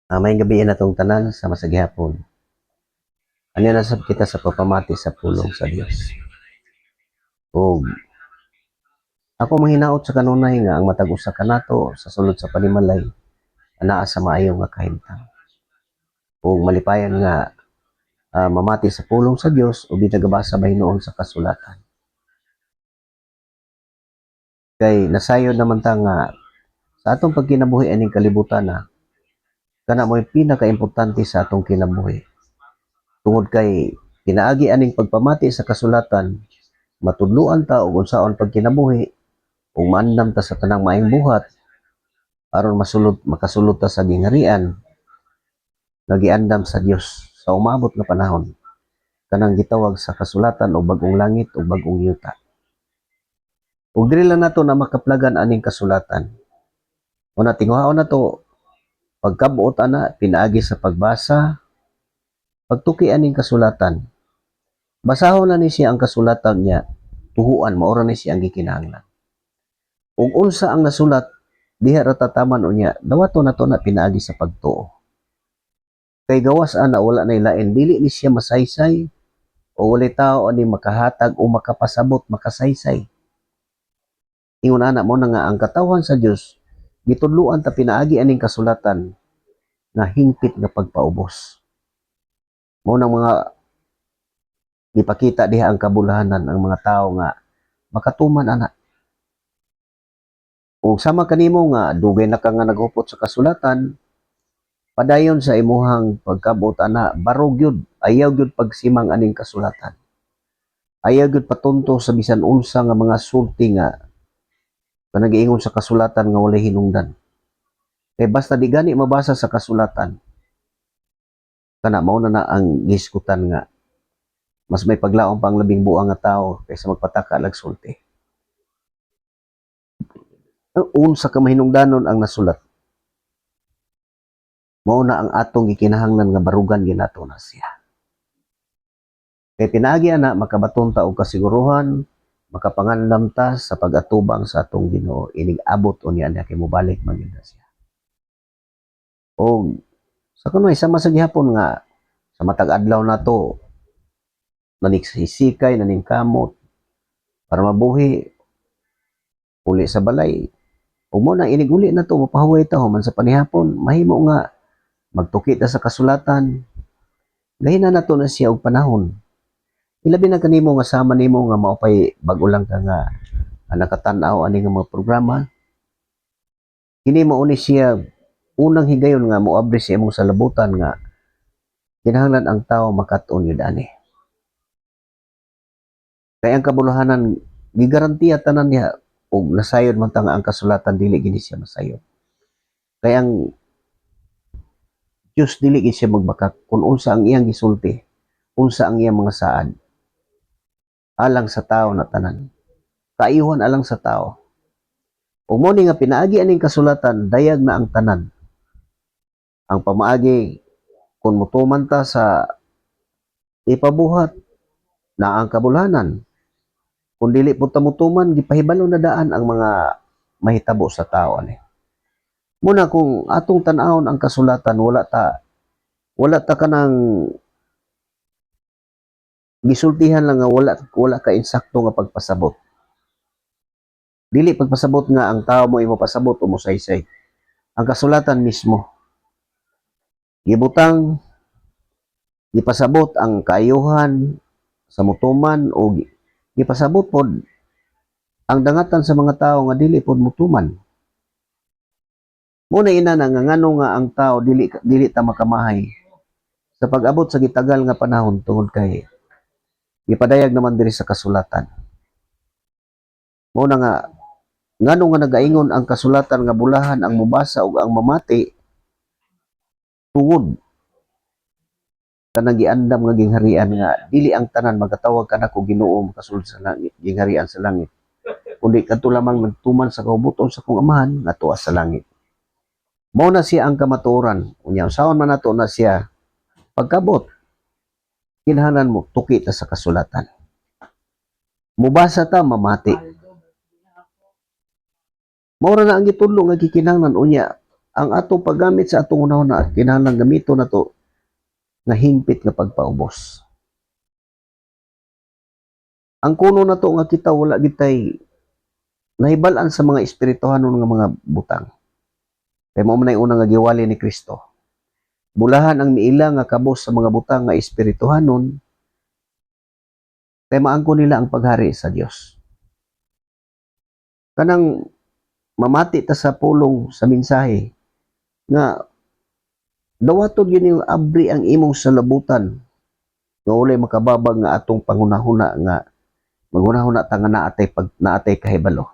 May gabi na itong tanan sa masagihapon. Ano na sab kita sa papamati sa pulong sa Dios. O ako manghinaot sa kanunay nga ang matag usa kanato sa sulod sa panimalay anaa sa maayo nga kahimtang. O malipayan nga mamati sa pulong sa Dios o binagabasa bahinuon sa kasulatan. Kay nasayod naman ta nga sa atong pagkinabuhi aning kalibutan na kana mo'y pinakaimportante sa atong kinabuhi. Tungod kay pinaagi aning pagpamati sa kasulatan, matudluan ta og unsaon pagkinabuhi ug maandam ta sa tanang maayong buhat aron makasulod ta sa gingharian nga giandam sa Dios sa umabot nga panahon kanang gitawag sa kasulatan o bagong langit o bagong yuta. Ug dili lang nato na makaplagan aning kasulatan. Una tinguhaon nato pagkabuot ana pinaagi sa pagbasa, pagtuki aning kasulatan. Basahon na ni siya ang kasulatan niya, tuhuan maura ni siya ang gikinahanglan. Ug unsa ang nasulat diha ra tataman unya, dawaton nato na pinaagi sa pagtuo. Kay gawas ana wala nay lain, dili ni siya masaysay o wala tao ani makahatag o makapasabot makasaysay. Ingon ana mo na nga ang katawhan sa Dios gitudluan ta pinaagi aning kasulatan nga hingpit nga pagpaubos. Mo nang mga gipakita diha ang kabulahanan ang mga tao nga makatuman ana. O sama kanimo nga dugay na ka nga naghupot sa kasulatan, padayon sa imuhang pagkabot ana barog gyud, ayaw gyud pagsimang aning kasulatan. Ayaw gyud patunto sa bisan unsa nga mga sulti nga panagiingon sa kasulatan nga walay hinungdan. Kay basta di gani mabasa sa kasulatan, kana mao na ang giskutan nga mas may paglaom pang labing buang nga tao kaysa magpataka lag sulti. Unsa ka mahinungdanon ang nasulat, mao na ang atong gikinahanglan nga barugan ginato na siya. Kay pinaagi ana makabaton ta og kasiguruhan, makapangandam ta sa pag-atubang sa atong Ginoo inig abot unya na kay mobalik man gyud siya. O sa kunoy sama sa gihapon nga sa matag adlaw nato naniksikay naningkamot para mabuhi uli sa balay. Ug mo na inig uli na to mapahuway ta human sa panihapon, mahimo nga magtuki ta sa kasulatan. Gahina nato na siya og panahon. Ilabi na kanimo nga sama nimo nga maupay bag-o lang ka nga nakatan-aw ani nga mga programa. Kini mao ni siya unang higayon nga moabri sa imong salabutan nga kinahanglan ang tao makat-on yun ani. Kaya ang kabuluhanan gigarantiya tanan niya ug nasayod man ta nga ang kasulatan dili gini siya masayod. Kaya ang Dios dili gid siya magbakak kung unsa ang iyang gisulti, unsa ang iyang mga saad. Alang sa tao na tanan. Kaayuhan alang sa tao. Ug mo ni nga pinaagi aning kasulatan dayag na ang tanan. Ang pamaagi kung mutuman ta sa ipabuhat na ang kabulanan. Kung dili po ta mutuman gipahibalo na daan ang mga mahitabo sa tao ani. Muna kung atong tan-awon ang kasulatan wala ta kanang gisultihan lang nga wala ka insakto nga pagpasabot. Dili pagpasabot nga ang tao mo imo pasabot o mosaysay. Ang kasulatan mismo gibutang gipasabot ang kaayuhan sa mutuman o gipasabot pod ang dangatan sa mga tao nga dili pod mutuman. Muna ina na nga ngano nga ang tao dili ta makamahay sa pag-abot sa gitagal nga panahon tungod kay ipadayag naman diri sa kasulatan. Muna nga ngano nga nagaingon ang kasulatan nga bulahan ang mubasa ug ang mamati tungod kanang giandam nga gingharian nga dili ang tanan magatawag kanako Ginoo makasulod sa langit, gingharian sa langit. Kundi kadto lamang nagtuman sa kahubuton sa kong amahan nga tuwa sa langit. Mao na siya ang kamatuoran. Unya usaon man nato na siya pagkabot. Kinahanglan mo tuki ta sa kasulatan. Mubasa ta mamati. Mao na ang gitudlo nga gikinahanglan unya ang atong paggamit sa atong una-una at kinahanglan gamito na to nga hingpit nga pagpaubos. Ang kuno na to nga kita wala gitay nahibalan sa mga espirituhanon nga mga butang. Kay mao man una nga giwali ni Kristo. Bulahan ang miila nga kabos sa mga butang nga espirituhanon kay maangko nila ang paghari sa Dios. Kanang mamati ta sa pulong sa mensahe nga dawaton yun yung abri ang imong salabutan nga walay makababag nga atong pangunahuna nga maghunahuna ta nga naatay kahibalo.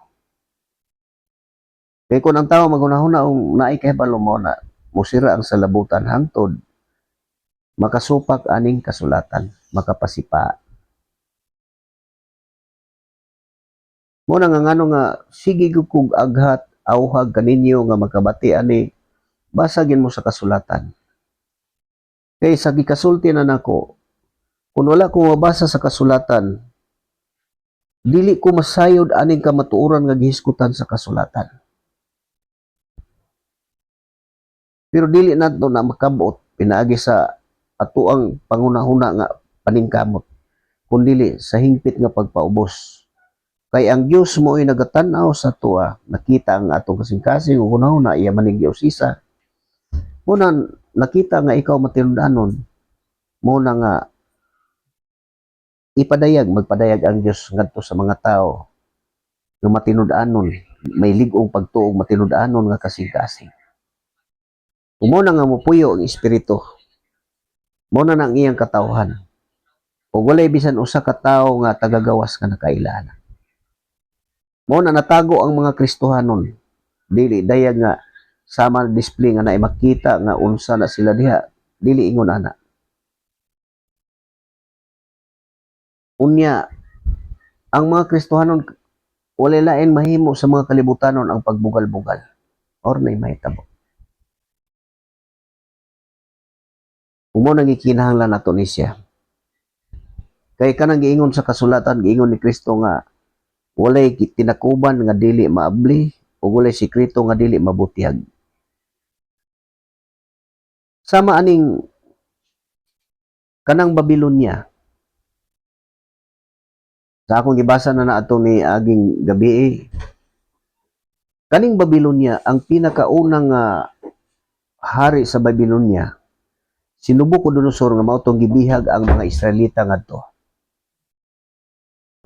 Kay kung ang tao maghunahuna og naay kahibalo mo na musira ang salabutan hangtod makasupak aning kasulatan, makapasipa. Mo na nga ngano nga sige kog aghat awhag kaninyo nga magkabati ani basagin mo sa kasulatan. Kay sa gikasulti na nako kung wala ko mabasa sa kasulatan dili ko masayod aning kamatuoran nga gihisgutan sa kasulatan. Pero dili nato na makabot pinaagi sa atuang pangunahuna nga paningkamot kundili sa hingpit nga pagpaubos. Kay ang Dios mo ay nagatan-aw sa tuwa, nakita ang atong kasing-kasing ug hunahuna iya maning giusisa. Muna nakita nga ikaw matinud-anon, muna nga magpadayag ang Dios ngadto sa mga tao nga matinud-anon, may lig-ong pagtuog matinud-anon nga kasing-kasing. Umuna nga mopuyo ang espiritu. Muna na ang iyang katawhan. Ug walay bisan usa ka tawo nga tagagawas nga nakailahan. Mo na natago ang mga Kristohanon. Dili dayag nga sama display nga naay makita nga unsa na sila diha. Dili ingon ana. Unya ang mga Kristohanon walay lain mahimo sa mga kalibutanon ang pagbugal-bugal. Or nay mahitabo. Umo nang gikinahanglan nato ni siya. Kay kanang giingon sa kasulatan, giingon ni Kristo nga walay tinakuban nga dili maabli o walay sikreto nga dili mabutihag. Sama aning kanang Babilonia. Sa akong gibasa na ato ni aging gabi kaning Babilonia ang pinakaunang hari sa Babilonia si Nabucodonosor nga mao tong gibihag ang mga Israelita ngadto.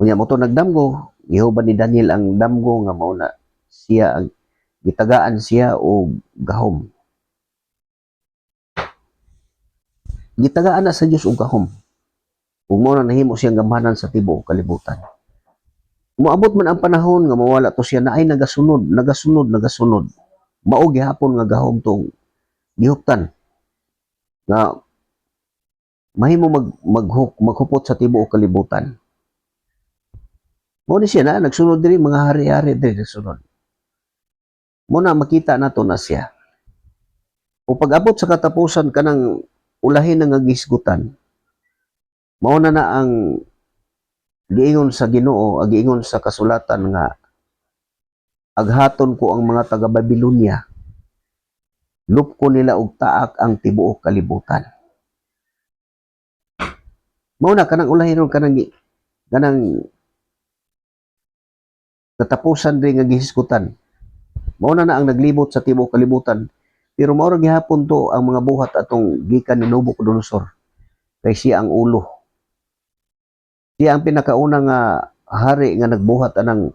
Unya mo to nagdamgo, gihuban ni Daniel ang damgo nga mao na siya ang gitagaan siya og gahom. Gitagaan na sa Dios og gahom. Ug mao na nahimo siyang gamhanan sa tibuok kalibutan. Moabot man ang panahon nga mawala to siya na ay nagasunod. Mao gihapon nga gahom tong gihuptan nga mahimo maghupot sa tibuok kalibutan. Mo ni siya na nagsunod diri mga hari-hari diri nagsunod. Mo na makita nato na siya. O pag-abot sa katapusan kanang ulahin nga gisgutan. Mao na ang giingon sa Ginoo, giingon sa kasulatan nga aghaton ko ang mga taga Babilonia. Lupko nila og taak ang tibuok kalibutan. Mao na kanang ulahin kanang katapusan rin nga gihisgutan. Mao na ang naglibot sa tibuok kalibutan. Pero mao ra gihapon to ang mga buhat atong gikan ni Nabucodonosor. Kay siya ang ulo. Siya ang pinakaunang hari nga nagbuhat anang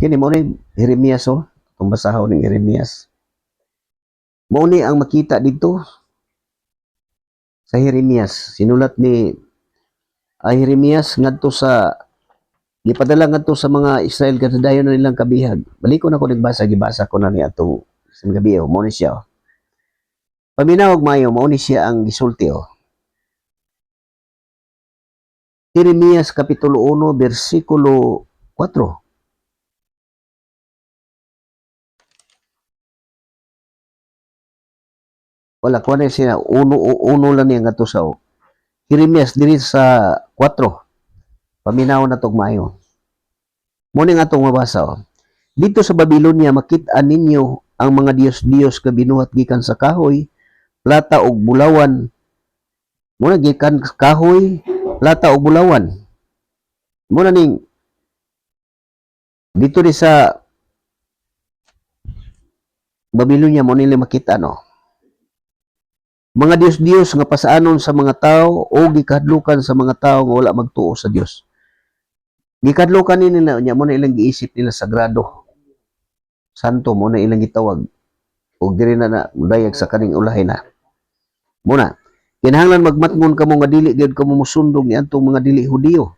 kini mo ni Jeremias kung basahon ni Jeremias. Mao ni ang makita dito sa Jeremias. Sinulat ni Jeremias ngadto sa gipadala ngadto sa mga Israel kadadayon na nilang kabihag. Baliko na ko gibasa ko na ni atong sa gabi mao ni siya. Paminawog mayo mao ni siya ang gisulti Jeremias kapitulo 1 bersikulo 4. Wala ko na siya uno lang niya ngadto sa Jeremias diri sa 4. Paminaw na tog maayo. Mo ni nga atong mabasa Dito sa Babylonia makit-an ninyo ang mga Dios-Dios nga binuhat gikan sa kahoy, plata ug bulawan. Muna gikan kahoy, plata ug bulawan. Muna ning dito di sa Babylonia mo nila makita no. Mga Dios-Dios nga pasaanon sa mga tao o gikadlukan sa mga tao nga wala magtuo sa Dios. Gikadlukan nila nya mo na ilang giisip nila sagrado. Santo mo na ilang gitawag ug diri na dayag sa kaning ulahi na. Muna, kinahanglan magmatngon kamo nga dili gyud kamo musundog ni adtong mga dili Hudiyo.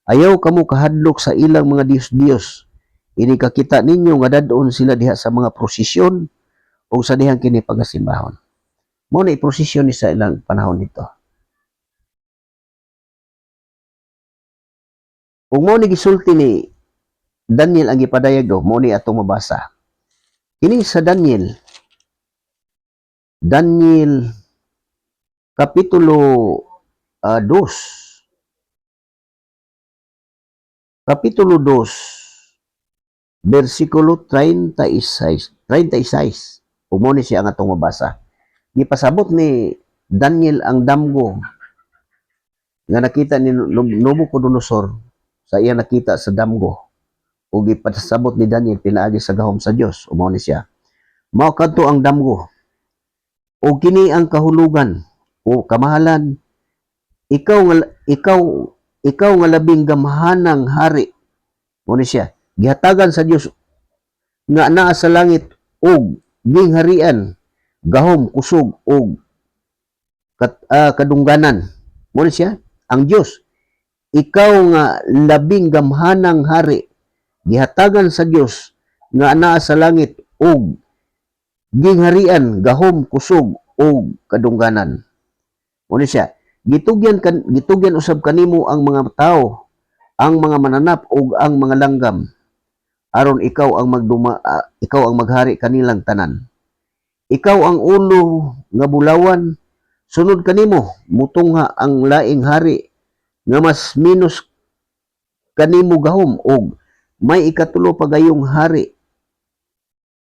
Ayaw kamo kahadlok sa ilang mga Dios-Dios. Ini kakita ninyo nga dadon sila diha sa mga prosesyon o sa dihang kini pagasimbahon. Mo na iprosesyon ni sa ilang panahon nito. Kung mo ni gisulti ni Daniel ang gipadayag do, mo ni atong mabasa. Kini sa Daniel kapitulo 2. Kapitulo 2, versikulo 36. Mo ni siya ang atong mabasa. Gipasabot ni Daniel ang damgo nga nakita ni Nabucodonosor sa iya nakita sa damgo. O gipasabot ni Daniel pinaagi sa gahom sa Dios. Umaw ni siya. Mao kadto ang damgo. O kini ang kahulugan o kamahalan. Ikaw nga labing gamahanang hari. Umaw ni siya. Gihatagan sa Dios nga naa sa langit og gingharian, gahom, kusog og kadungganan. Umaw ni siya. Ang Dios. Ikaw nga labing gamhanang hari. Gihatagan sa Dios nga anaa sa langit og gingharian, gahom, kusog og kadungganan. Uno siya, gitugyan usab kanimo ang mga tao, ang mga mananap ug ang mga langgam aron ikaw ang maghari kanilang tanan. Ikaw ang ulo nga bulawan, sunod kanimo mutungha ang laing hari nga mas minus kanimo gahom og may ikatulo pagayong hari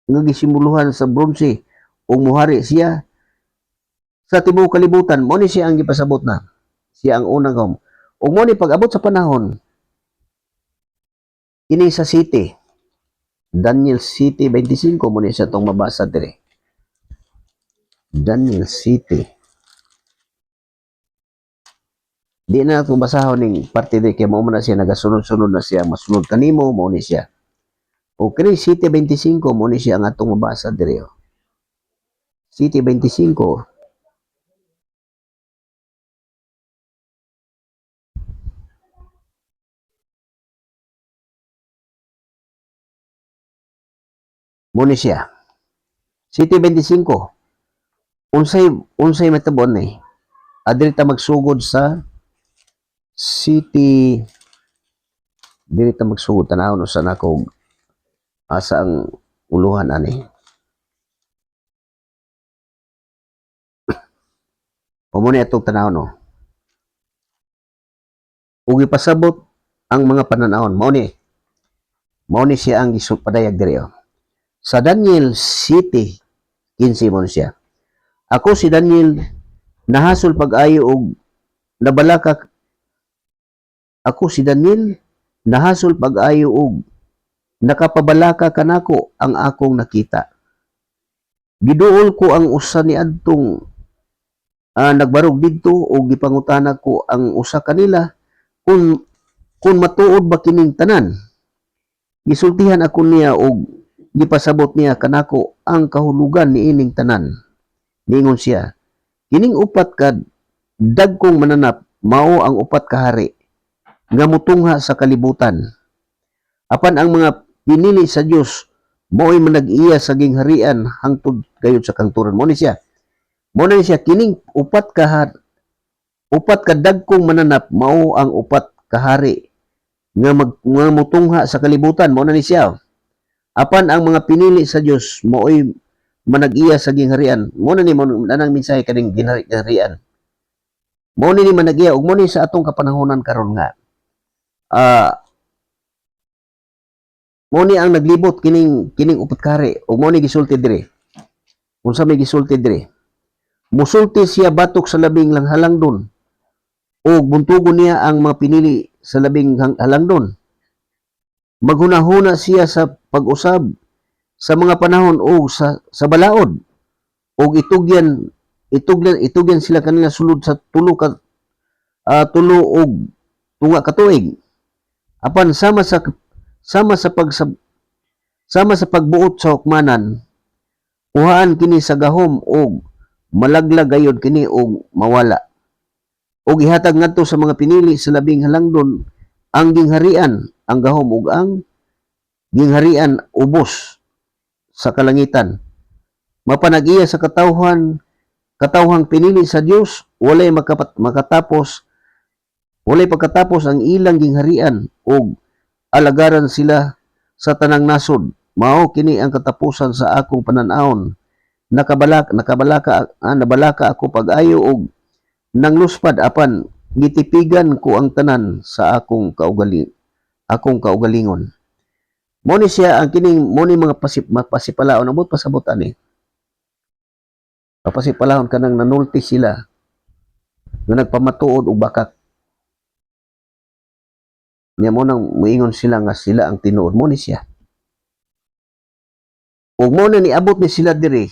nga gisimuluhan sa bronze ug muhari siya sa tibuok kalibutan. Mo ni siya ang gipasabot na. Siya ang unang gahom. Ug mo ni pag-abot sa panahon kini sa city Daniel City 25 mo ni siya tong mabasa dire. Daniel City. Di na itong basahon ng parte di kaya mo na siya nagasunod-sunod na siya masunod kanimo mo ni siya. O kini City 25 mo ni siya ang atong mabasa diri. City 25. Mo ni siya. City 25. Unsay matabon ni. Adiri ta magsugod sa City diri ta magsugod tanaw no sa nako asa ang uluhan ani. O mo ni atong tanaw no. Ug ipasabot ang mga pananahon mo ni siya ang gisupadayag diri. Sa Daniel City 15 mo siya. Ako si Daniel nahasol pag-ayo og nabalaka. Ako si Daniel nahasol pag-ayo og nakapabalaka kanako ang akong nakita. Giduol ko ang usa ni adtong nagbarog didto og gipangutana ko ang usa kanila kung matuod ba kining tanan. Gisultihan ako niya og gipasabot niya kanako ang kahulugan niining tanan. Ningon siya, kining upat ka dagkong mananap mao ang upat ka hari nga mutungha sa kalibutan. Apan ang mga pinili sa Dios mo'y manag-iya sa gingharian hangtod gayud sa kangturan. Mo ni siya kining upat ka dagkong mananap mao ang upat ka hari nga mutungha sa kalibutan. Mo na ni siya. Apan ang mga pinili sa Dios mo'y manag-iya sa gingharian. Mo na ni nanang mensahe kaning gingharian. Mo ni manag-iya ug mo ni sa atong kapanahonan karon nga Mo ni ang naglibot kining upat kari o mo ni gisulti dire. Unsa may gisulti dire? Musulti siya batok sa labing lang halangdon o buntugon niya ang mga pinili sa labing halangdon. Maghunahuna siya sa pag-usab sa mga panahon o sa balaod o itugyan sila kanila sulod sa tulo og tunga ka tuig. Apan sama sa pagbuot sa hukmanan, uhaan kini sa gahom og malaglag gayod kini og mawala. Og ihatag ngadto sa mga pinili sa labing halangdon ang gingharian, ang gahom ug ang gingharian ubos sa kalangitan. Mapanag-iya sa katawhang pinili sa Dios, walay pagkatapos ang ilang gingharian ug alagaran sila sa tanang nasod. Mao kini ang katapusan sa akong pananawon. Nabalaka ako pag-ayo og nangluspad apan gitipigan ko ang tanan sa akong kaugalingon. Mo ni siya ang kining mo ni mga pasipalaon abot pasabot ani. Pasipalaon kanang nanulti sila nga nagpamatuod og bakak. Niya mo nang muingon sila nga sila ang tinuod mo ni siya. Ug mo na niabot sila diri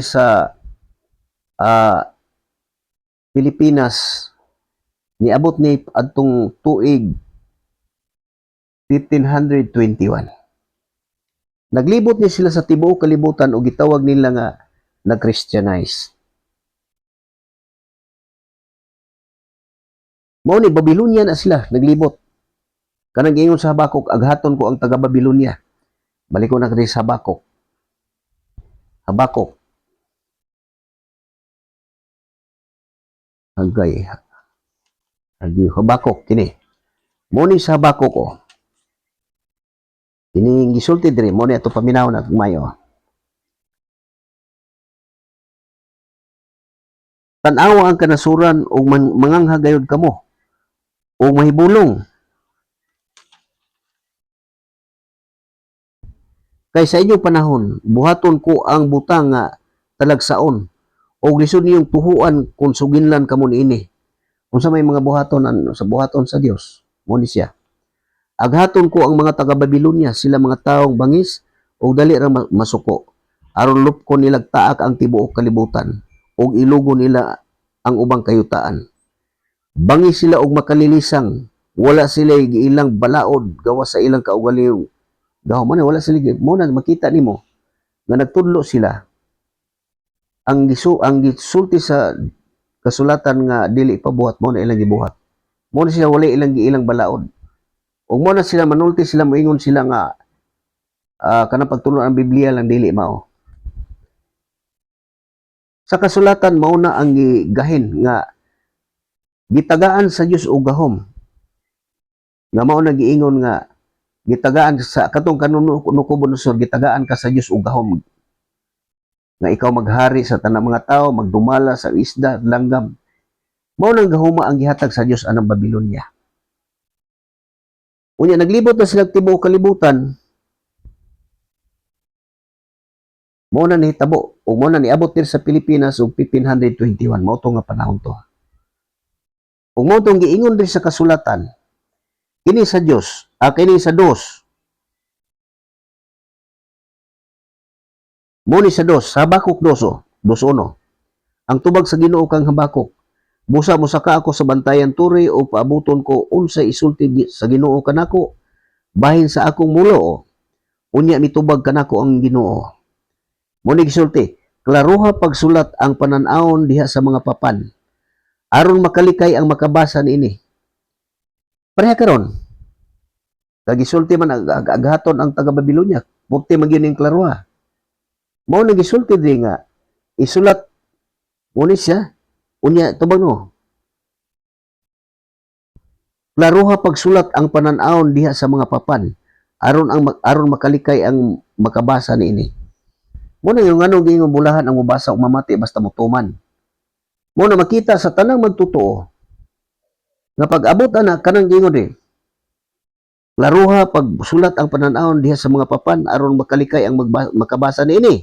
sa Pilipinas, niabot ni adtong tuig 1521. Naglibot ni sila sa tibuok kalibutan o gitawag nila nga nag-Christianize. Mao ni Babylonia na sila naglibot. Kanang giingon sa Habakuk, aghaton ko ang taga Babylonia. Balik ko na kadi sa Habakuk. Habakuk kini. Mo ni sa Habakuk ko. Kini gisulti diri mo ni ato paminaw na mayo. Tan-awa ang kanasuran ug manganghag gayud kamo ug mahibulong. Kay sa inyong panahon, buhaton ko ang butang nga talagsaon ug lisod niyong tuhuan kung suginlan kamo niini. Unsa may mga buhaton sa Dios, mo ni siya. Aghaton ko ang mga taga Babylonia, sila mga taong bangis ug dali ra masuko. Aron lupkon nila taak ang tibuok kalibutan ug ilugo nila ang ubang kayutaan. Bangis sila og makalilisang, wala sila giilang balaod gawas sa ilang kaugalingong. Gahom man wala sila mo na makita nimo nga nagtudlo sila. Ang gisulti sa kasulatan nga dili pabuhat mo na ilang gibuhat. Mo na sila wala ilang balaod. Ug mo na sila manulti sila moingon sila nga kanang pagtulon ang Biblia lang dili mao. Sa kasulatan mao na ang gigahin nga gitagaan sa Dios og gahom. Nga mao na giingon nga gitagaan sa katong kanunukubon usod gitagaan ka sa Dios og gahom. Nga ikaw maghari sa tanang mga tao, magdumala sa isda, langgam. Mao nang gahuma ang gihatag sa Dios anang Babylonia. Unya naglibot na sila tibuok kalibutan. Mao na nihitabo o mao na niabot diri sa Pilipinas og 1521 mao to nga panahon to. Ug mao tong giingon diri sa kasulatan. Kini sa Dios, kini sa dos. Mo ni sa dos, Habakuk 2:1. Ang tubag sa Ginoo kang Habakuk. Busa mo saka ako sa bantayan turi o paabuton ko unsay isulti sa Ginoo kanako bahin sa akong mulo. Unya mitubag kanako ang Ginoo. Mo ni gisulti, klaruha pagsulat ang pananawon diha sa mga papan aron makalikay ang makabasa niini. Pareha karon. Kagisulti man aghaton ang taga Babylonia, purti man gyud ning klaruha. Mao ni gisulti di nga isulat mo ni siya. Unya, tubag no. Klaruha pagsulat ang pananawon diha sa mga papan aron makalikay ang makabasa niini. Mo na yung anong giingong bulahan ang mubasa o mamati basta mutuman. Mo na makita sa tanang magtotoo nga pag-abot ana kanang giingon di. Laruha pag sulat ang pananahon diha sa mga papan aron makalikay ang makabasa niini.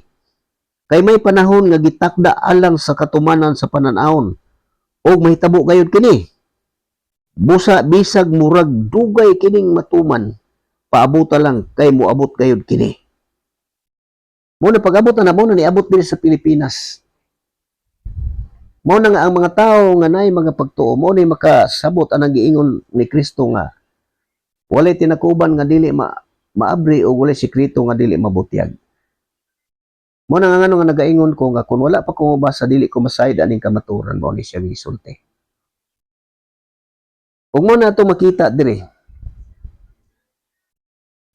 Kay may panahon nga gitakda alang sa katumanan sa pananahon og mahitabo gayud kini. Busa bisag murag dugay kining matuman, paabuta lang kay moabot gayud kini. Mo na pag-abot na mo na niabot diri sa Pilipinas. Mo na nga ang mga tao nga nay mga pagtuo mo ni makasabot anang giingon ni Kristo nga walay tinakuban nga dili maabri o walay sikreto nga dili mabutyag. Mo na nga nga nagaingon ko nga kung wala pa ko mabasa dili ko masayod aning kamaturan mo ni siya gisulti. Ug mo na to makita diri.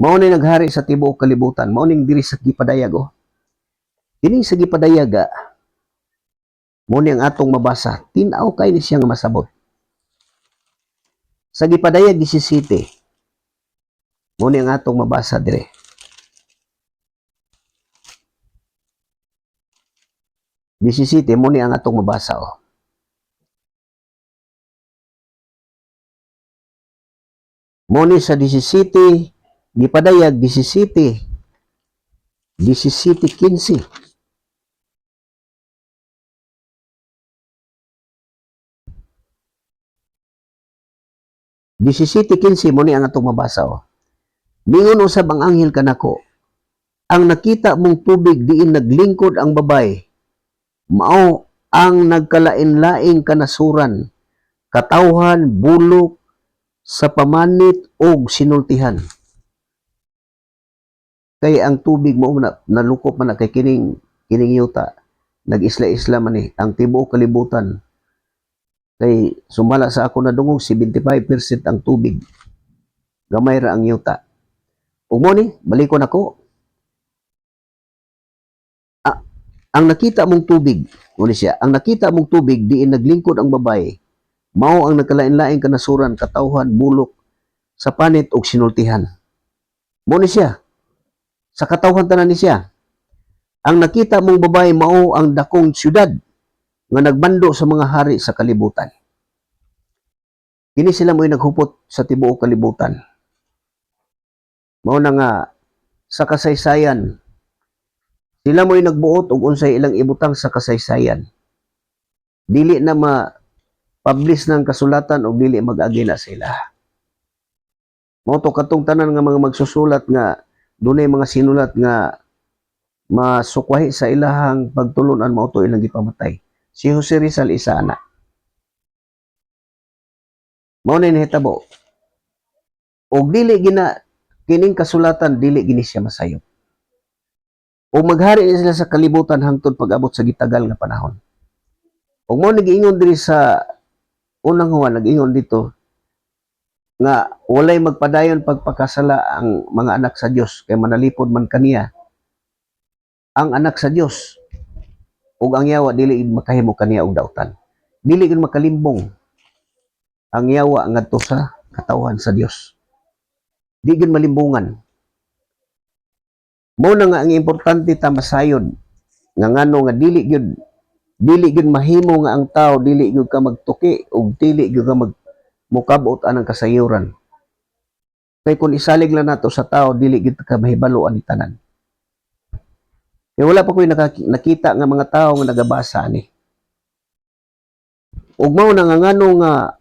Mao ni naghari sa tibuok kalibutan, mao ning diri sa gipadayag oh. Kini sa gipadayaga mo ni ang atong mabasa, tin-aw kay ni siya nga masabot. Sa gipadayag 17 mo ni ang atong mabasa dire. Mo ni ang atong mabasa oh. Mo ni sa 17 gipadayag 17 15. 17:15 mo ni ang atong mabasa oh. Mingon usab ang anghel kanako, ang nakita mong tubig diin naglingkod ang babay, mao ang nagkalain-laing kanasuran, katawhan, bulok, sa pamanit og sinultihan. Kay ang tubig mo na nalukop man na kay kining yuta, nag-isla-isla man ni ang tibuok kalibutan. Kay sumala sa ako na dungog 75% ang tubig. Gamay ra ang yuta. Ug mo ni balikon ako. Ang nakita mong tubig, mo ni siya, ang nakita mong tubig diin naglingkod ang babae, mao ang nagkalain-laing kanasuran, katawhan, bulok, sa panit og sinultihan. Mo ni siya, sa katawhan tanan ni siya. Ang nakita mong babae mao ang dakong syudad nga nagbando sa mga hari sa kalibutan. Kini sila mo'y naghupot sa tibuok kalibutan. Mao na nga sa kasaysayan, sila mo'y nagbuot og unsay ilang ibutang sa kasaysayan. Dili na ma-publish ng kasulatan o dili mag-agi na sila. Mao to katong tanan nga mga magsusulat nga dunay mga sinulat nga masukwahi sa ilahang pagtulunan mao to ilang gipamatay. Si Jose Rizal isa ana. Mao na nahitabo. Og dili gina kining kasulatan dili gini siya masayop. O maghari sila sa kalibutan hangtod pag-abot sa gitagal nga panahon. O mo nag-ingon diri sa unang Juan, nag-ingon dito nga walay magpadayon pagpakasala ang mga anak sa Dios kay manalipod man kaniya ang anak sa Dios ug ang yawa dili makahimo kaniya og daotan. Dili gid makalimbong ang yawa ngadto sa katawhan sa Dios. Di gid malimbungan. Mao na nga ang importante ta masayod nga ngano nga dili gyud mahimo nga ang tao dili gyud ka magtuki ug dili gyud ka mukabot anang kasayuran. Kay kung isalig lang nato sa tao dili gyud ka mahibalo ani tanan. Kay wala pa ko'y nakita nga mga tao nga nagabasa ani. Ug mao na nga ngano nga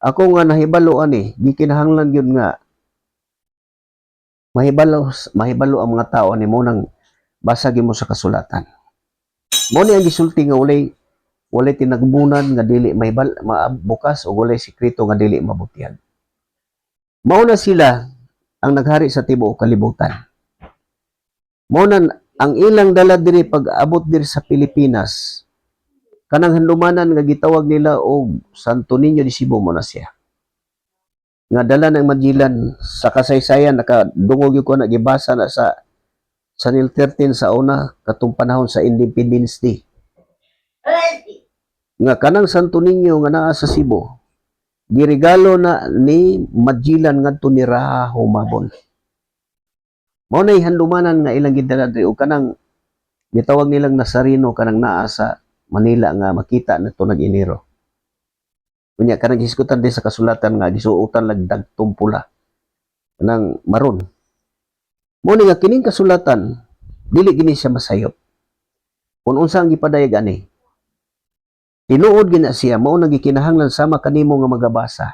ako nga nahibalo ani, gikinahanglan gyud nga mahibalo ang mga tao ni mo nang basag mo sa kasulatan. Mo ni ang gisulti nga walay tinagbunan nga dili bukas o walay sikreto nga dili mabutyan. Mao na sila ang naghari sa tibuok kalibutan. Mao na ang ilang dala diri pag-abot diri sa Pilipinas. Kanang handumanan nga gitawag nila og Santo Niño de Cebu mo na siya. Nga dala ng Magellan sa kasaysayan nakadungog ko na gibasa na sa Channel 13 sa una katong panahon sa Independence Day. Nga kanang Santo Niño nga naa sa Cebu giregalo na ni Magellan ngadto ni Raha Humabon. Mao nay handumanan nga ilang gidala diri og kanang gitawag nilang Nazareno kanang naa sa Manila nga makita nato nag-Enero. Unya kanang hisgutan din sa kasulatan nga gisuotan lang dagtong pula. kanang maron. Mo ni nga kining kasulatan dili gini siya masayop. Kung unsa ang gipadayag ani, tinuod gina siya mao nang gikinahanglan sama kanimo nga magabasa.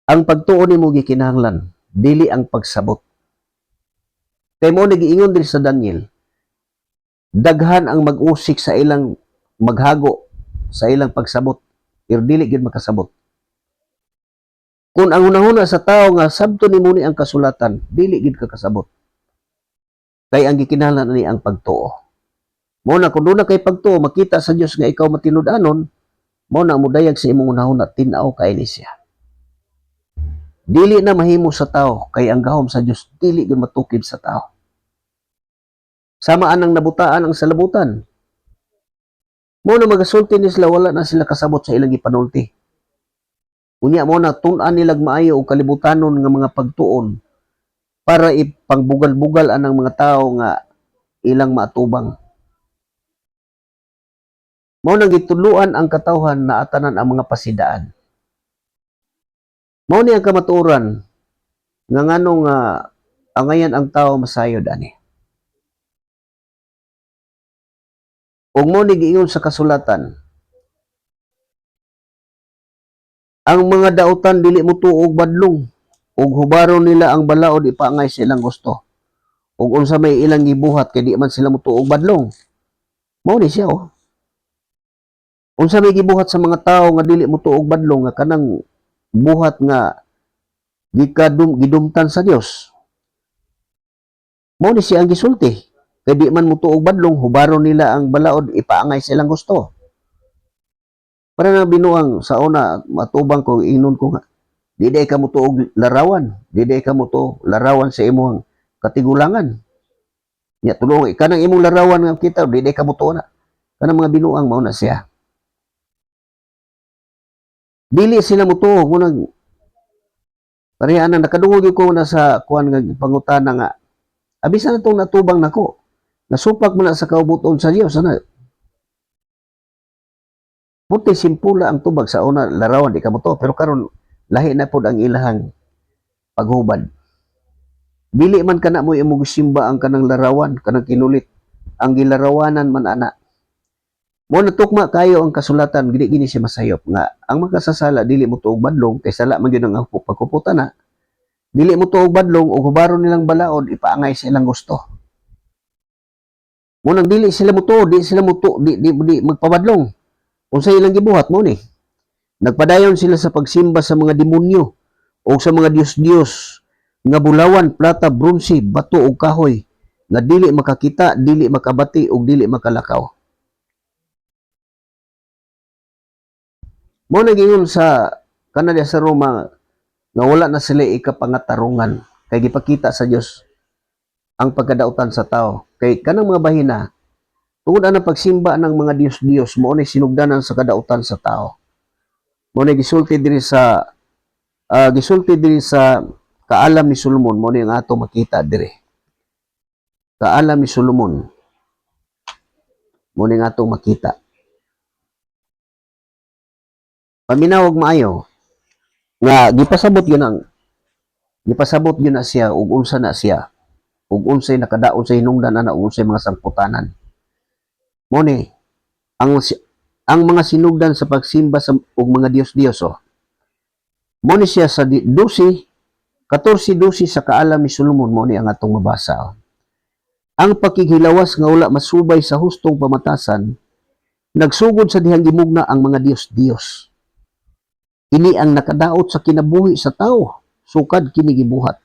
Ang pagtuo nimo gikinahanglan dili ang pagsabot. Kay mo nagiingon diri sa Daniel, daghan ang mag-usik sa ilang maghago sa ilang pagsabot, pero dili gid makasabot. Kung ang hunahuna sa tao nga sabto nimo ni ang kasulatan, dili gid ka kasabot. Kay ang gikinahanglan ani ang pagtuo. Mo na kung doon na kay pagtuo, makita sa Dios nga ikaw matinud-anon, mo na mudayag sa imong hunahuna, tinaw kay ni siya. Dili na mahimo sa tao, kay ang gahom sa Dios dili gyud matukib sa tao. Samaan ang nabutaan ang salabutan. Mo na magasulti ni sila, wala na sila kasabot sa ilang gipanulti. Unya mo na tun-an nilag maayo og kalibutanon nga mga pagtuon para ipangbugal-bugal anang mga tao nga ilang maatubang. Mao nang gituluan ang katawhan na atanan ang mga pasidaan. Mao ni ang kamatuoran nga nganong angayan ang tao masayod ani. Ug mo ni giingon sa kasulatan, ang mga dautan dili motuog badlong, ug hubaron nila ang balaod ipaangay sa ilang gusto. Ug unsa may ilang gibuhat kay di man sila motuog badlong. Mao ni siya oh. Unsa may gibuhat sa mga tao nga dili motuog badlong nga kanang buhat nga gidumtan sa Dios. Mao ni siya ang gisulti. Kay di man motuog badlong, hubaron nila ang balaod ipaangay sa ilang gusto. Para na binuang sa una matubang ko inon ko nga di day ka motuog larawan, di day ka motuog larawan sa imong katigulangan. Nya tulong kanang imong larawan nga kita di day ka motuo na. Kanang mga binuang mao na siya. Dili sila motuog mo nag pareha na nakadungog ko na sa kuan nga pangutana nga abisan na itong natubang nako. Nasupak mo na sa kaubuton sa Dios ana. Puti simpula ang tubag sa una larawan di ka mo to pero karon lahi na pod ang ilahang paghubad. Dili man kana mo imong simba ang kanang larawan kanang kinulit ang gilarawanan man ana. Mo natukma kayo ang kasulatan gidi gini siya masayop nga ang makasasala dili mo tuog badlong kay sala man gyud ang pagkuputan na. Dili mo tuog badlong ug hubaron nilang balaod ipaangay sa ilang gusto. Mo nang dili sila mutuo, di magpabadlong. Unsa ilang gibuhat mo ni? Nagpadayon sila sa pagsimba sa mga demonyo o sa mga Dios-Dios nga bulawan, plata, bronze, bato ug kahoy nga dili makakita, dili makabati ug dili makalakaw. Mo nagingon sa Kanada sa Roma nga wala na sila ikapangatarungan kay gipakita sa Dios ang pagkadautan sa tao. Kay kanang mga bahina tungod ang pagsimba ng mga Dios-Dios mo ni sinugdanan sa kadautan sa tao. Mo ni gisulti diri sa Kaalam ni Solomon mo ni ang ato makita diri. Kaalam ni Solomon mo ni ang ato makita. Paminawog maayo nga gipasabot yun na siya ug unsa na siya ug unsay nakadaot sa hinungdan ana ug unsay mga sangputanan. Mo ni ang mga sinugdan sa pagsimba sa ug mga Dios-Dios mo ni siya sa 14-12 sa Kaalam ni Solomon mo ni ang atong mabasa. Ang pakighilawas nga wala masubay sa hustong pamatasan nagsugod sa dihang gimugna ang mga Dios-Dios. Ini ang nakadaot sa kinabuhi sa tao sukad kini gibuhat.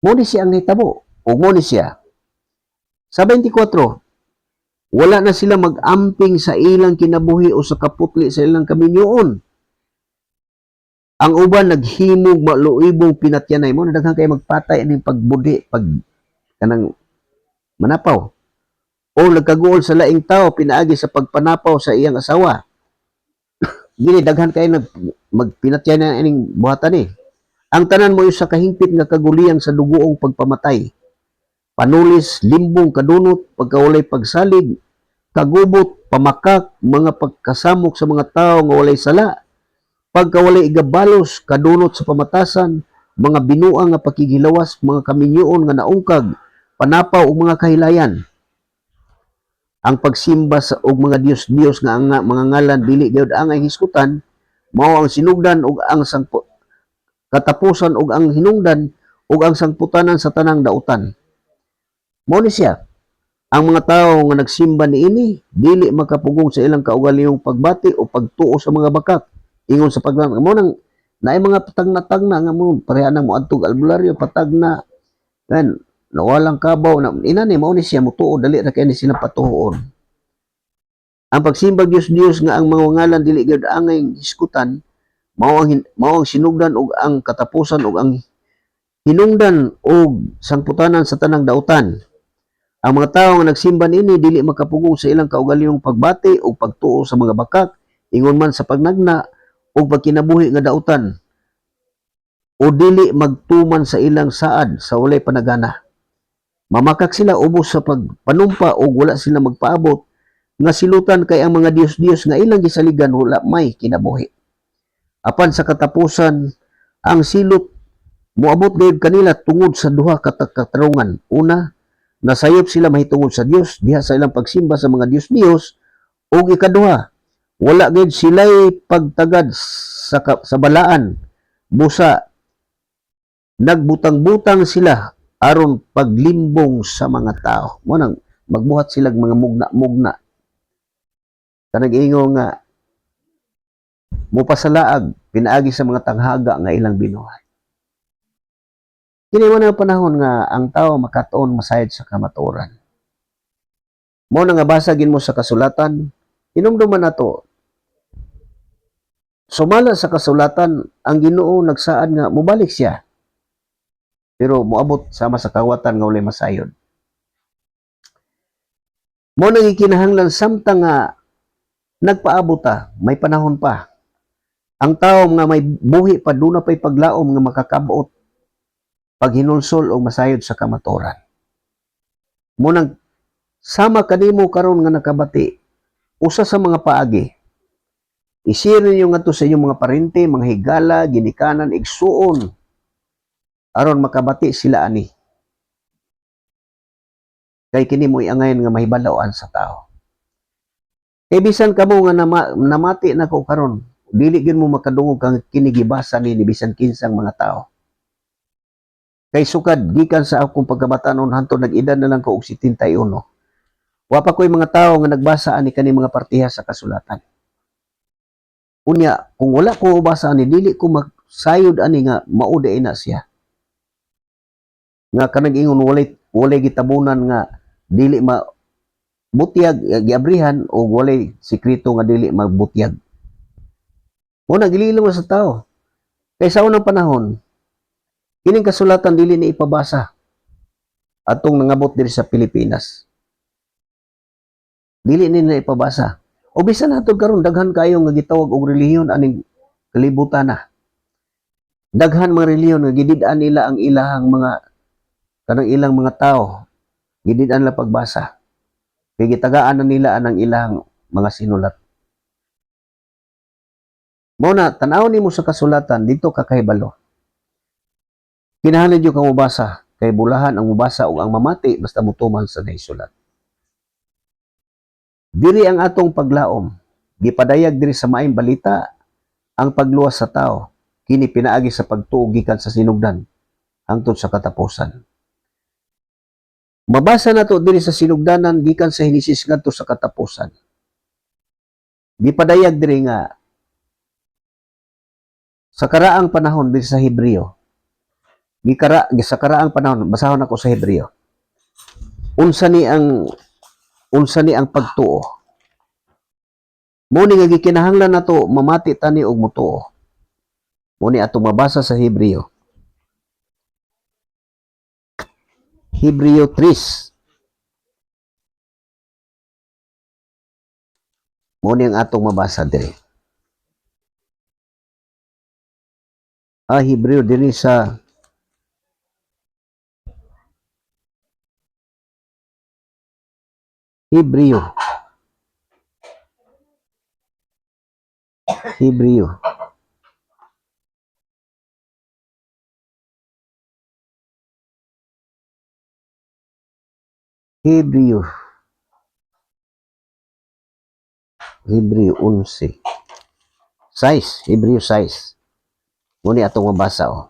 Mo ni siya ang nahitabo ug mo ni siya sa 24 wala na sila mag-amping sa ilang kinabuhi o sa kaputli sa ilang kaminyoon. Ang uban naghimog maluibong pinatyanay mo na daghang kay magpatay ning pagbudi pag kanang manapaw o nagkaguol sa laing tao pinaagi sa pagpanapaw sa iyang asawa. Gini daghan kay magpinatyanay ning buhatan ni. Ang tanan mo sa kahingpit nga kaguliyang sa dugoong pagpamatay. Panulis, limbong, kadunot, pagkawalay pagsalig, kagubot, pamakak, mga pagkasamok sa mga tao nga walay sala, pagkawalay igabalos, kadunot sa pamatasan, mga binuang nga pakigilawas, mga kaminyoon nga naungkag, panapaw ug mga kahilayan. Ang pagsimba sa og mga Dios nga ang mga ngalan dili gyud angay hiskutan, mao ang sinugdan ug ang katapusan ug ang hinungdan ug ang sangputanan sa tanang dautan. Mao ni siya. Ang mga tawo nga nagsimba niini dili makapugong sa ilang kaugalingong pagbati o pagtuo sa mga bakak ingon sa paglan mo nang naay mga patagna-tagna nga mo pareha nang moadtog albularyo patagna kan nawalang kabaw na inani mao ni siya mutuo dali ra kay ni sila patuon. Ang pagsimba Dios nga ang mga ngalan dili gyud angay hiskutan mao ang sinugdan ug ang katapusan ug ang hinungdan ug sangputanan sa tanang dautan. Ang mga tawo nga nagsimba niini dili makapugong sa ilang kaugalingong pagbati ug pagtuo sa mga bakak ingon man sa pagnagna ug pagkinabuhi nga dautan o dili magtuman sa ilang saad sa walay panagana. Mamakak sila ubos sa pagpanumpa ug wala sila magpaabot nga silutan kay ang mga Dios nga ilang gisaligan wala may kinabuhi. Apan sa katapusan ang silot moabot gayud kanila tungod sa duha ka katarungan. Una, nasayop sila mahitungod sa Dios diha sa ilang pagsimba sa mga Dios ug ikaduha, wala gayud sila'y pagtagad sa balaan busa nagbutang-butang sila aron paglimbong sa mga tao. Mo nang magbuhat sila mga mugna-mugna. Kanang ingon nga mupasalaag pinaagi sa mga tanghaga nga ilang binuhat. Kini man ang panahon nga ang tao makatuon masayod sa kamatuoran. Mo na nga basagin mo sa kasulatan, hinumduman nato. Sumala sa kasulatan, ang Ginoo nagsaad nga mubalik siya. Pero moabot sama sa kawatan nga walay masayod. Mo nang ikinahanglan samtang nga nagpaabot ta, may panahon pa. Ang tao nga may buhi pa duna pay paglaom nga makakabuot paghinulsol o masayod sa kamatuoran. Mo nang sama kanimo karon nga nakabati usa sa mga paagi. Isir ninyo ngadto sa inyong mga parente, mga higala, ginikanan, igsuon aron makabati sila ani. Kay kini mo iangayon nga mahibalawan sa tao. Kay bisan kamo nga namati na ko karon, dili gyud mo makadungog kang kinigibasa ni bisan kinsang mga tao. Kay sukad gikan sa akong pagkabatanon hantod nag-edad na lang ko og 71. Wa pa koy mga tao nga nagbasa ani kani mga partiha sa kasulatan. Unya, kung wala ko ubasa ani dili ko magsayod ani nga mao na siya. Nga kanang ingon walay gitabunan nga dili butyag giabrihan o walay sikreto nga dili magbutyag. Una gililo sa tao. Kay sa unang panahon, kining kasulatan dili ni ipabasa atong nangabot diri sa Pilipinas. Dili ni na ipabasa. O bisan hatod karon daghan kayo nga gitawag og relihiyon aning kalibutan na. Daghan mga relihiyon nga gidid-an nila ang ilahang mga kanang ilang mga tao. Gidid-an nila pagbasa. Kay gitagaan na nila anang ilahang mga sinulat. Mao na tan-aw nimo sa kasulatan dito ka kahibalo. Kinahanglan jud ka mobasa kay bulahan ang mobasa ug ang mamati basta mutuman sa naisulat. Diri ang atong paglaom, gipadayag diri sa maayong balita ang pagluwas sa tao, kini pinaagi sa pagtuo gikan sa sinugdan hangtod sa katapusan. Mabasa nato diri sa sinugdanan gikan sa Henesis ngadto sa katapusan. Gipadayag diri nga sa karaang panahon diri sa Hebreo. Sa karaang panahon basahon ako sa Hebreo. Unsa ni ang pagtuo. Muni nga gikinahanglan nato mamati tani og mutuo. Muni ato mabasa sa Hebreo. Hebreo 3. Muni ang atong mabasa diri. Hebreo diri sa Hebreo. Hebreo 11. Hebreo 6. Muni atong mabasa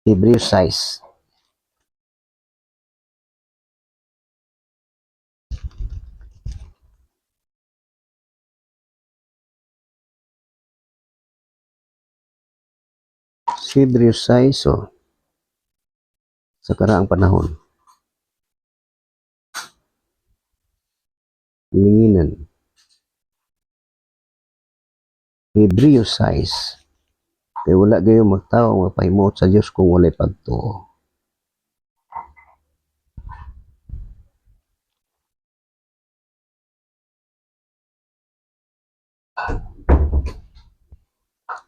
Hebreo 6. Hebreo 6 sa karaang panahon. Linginan. Hebreo 6. Kaya wala gayo magtao mapahimot sa Dios kung walay pagtuo.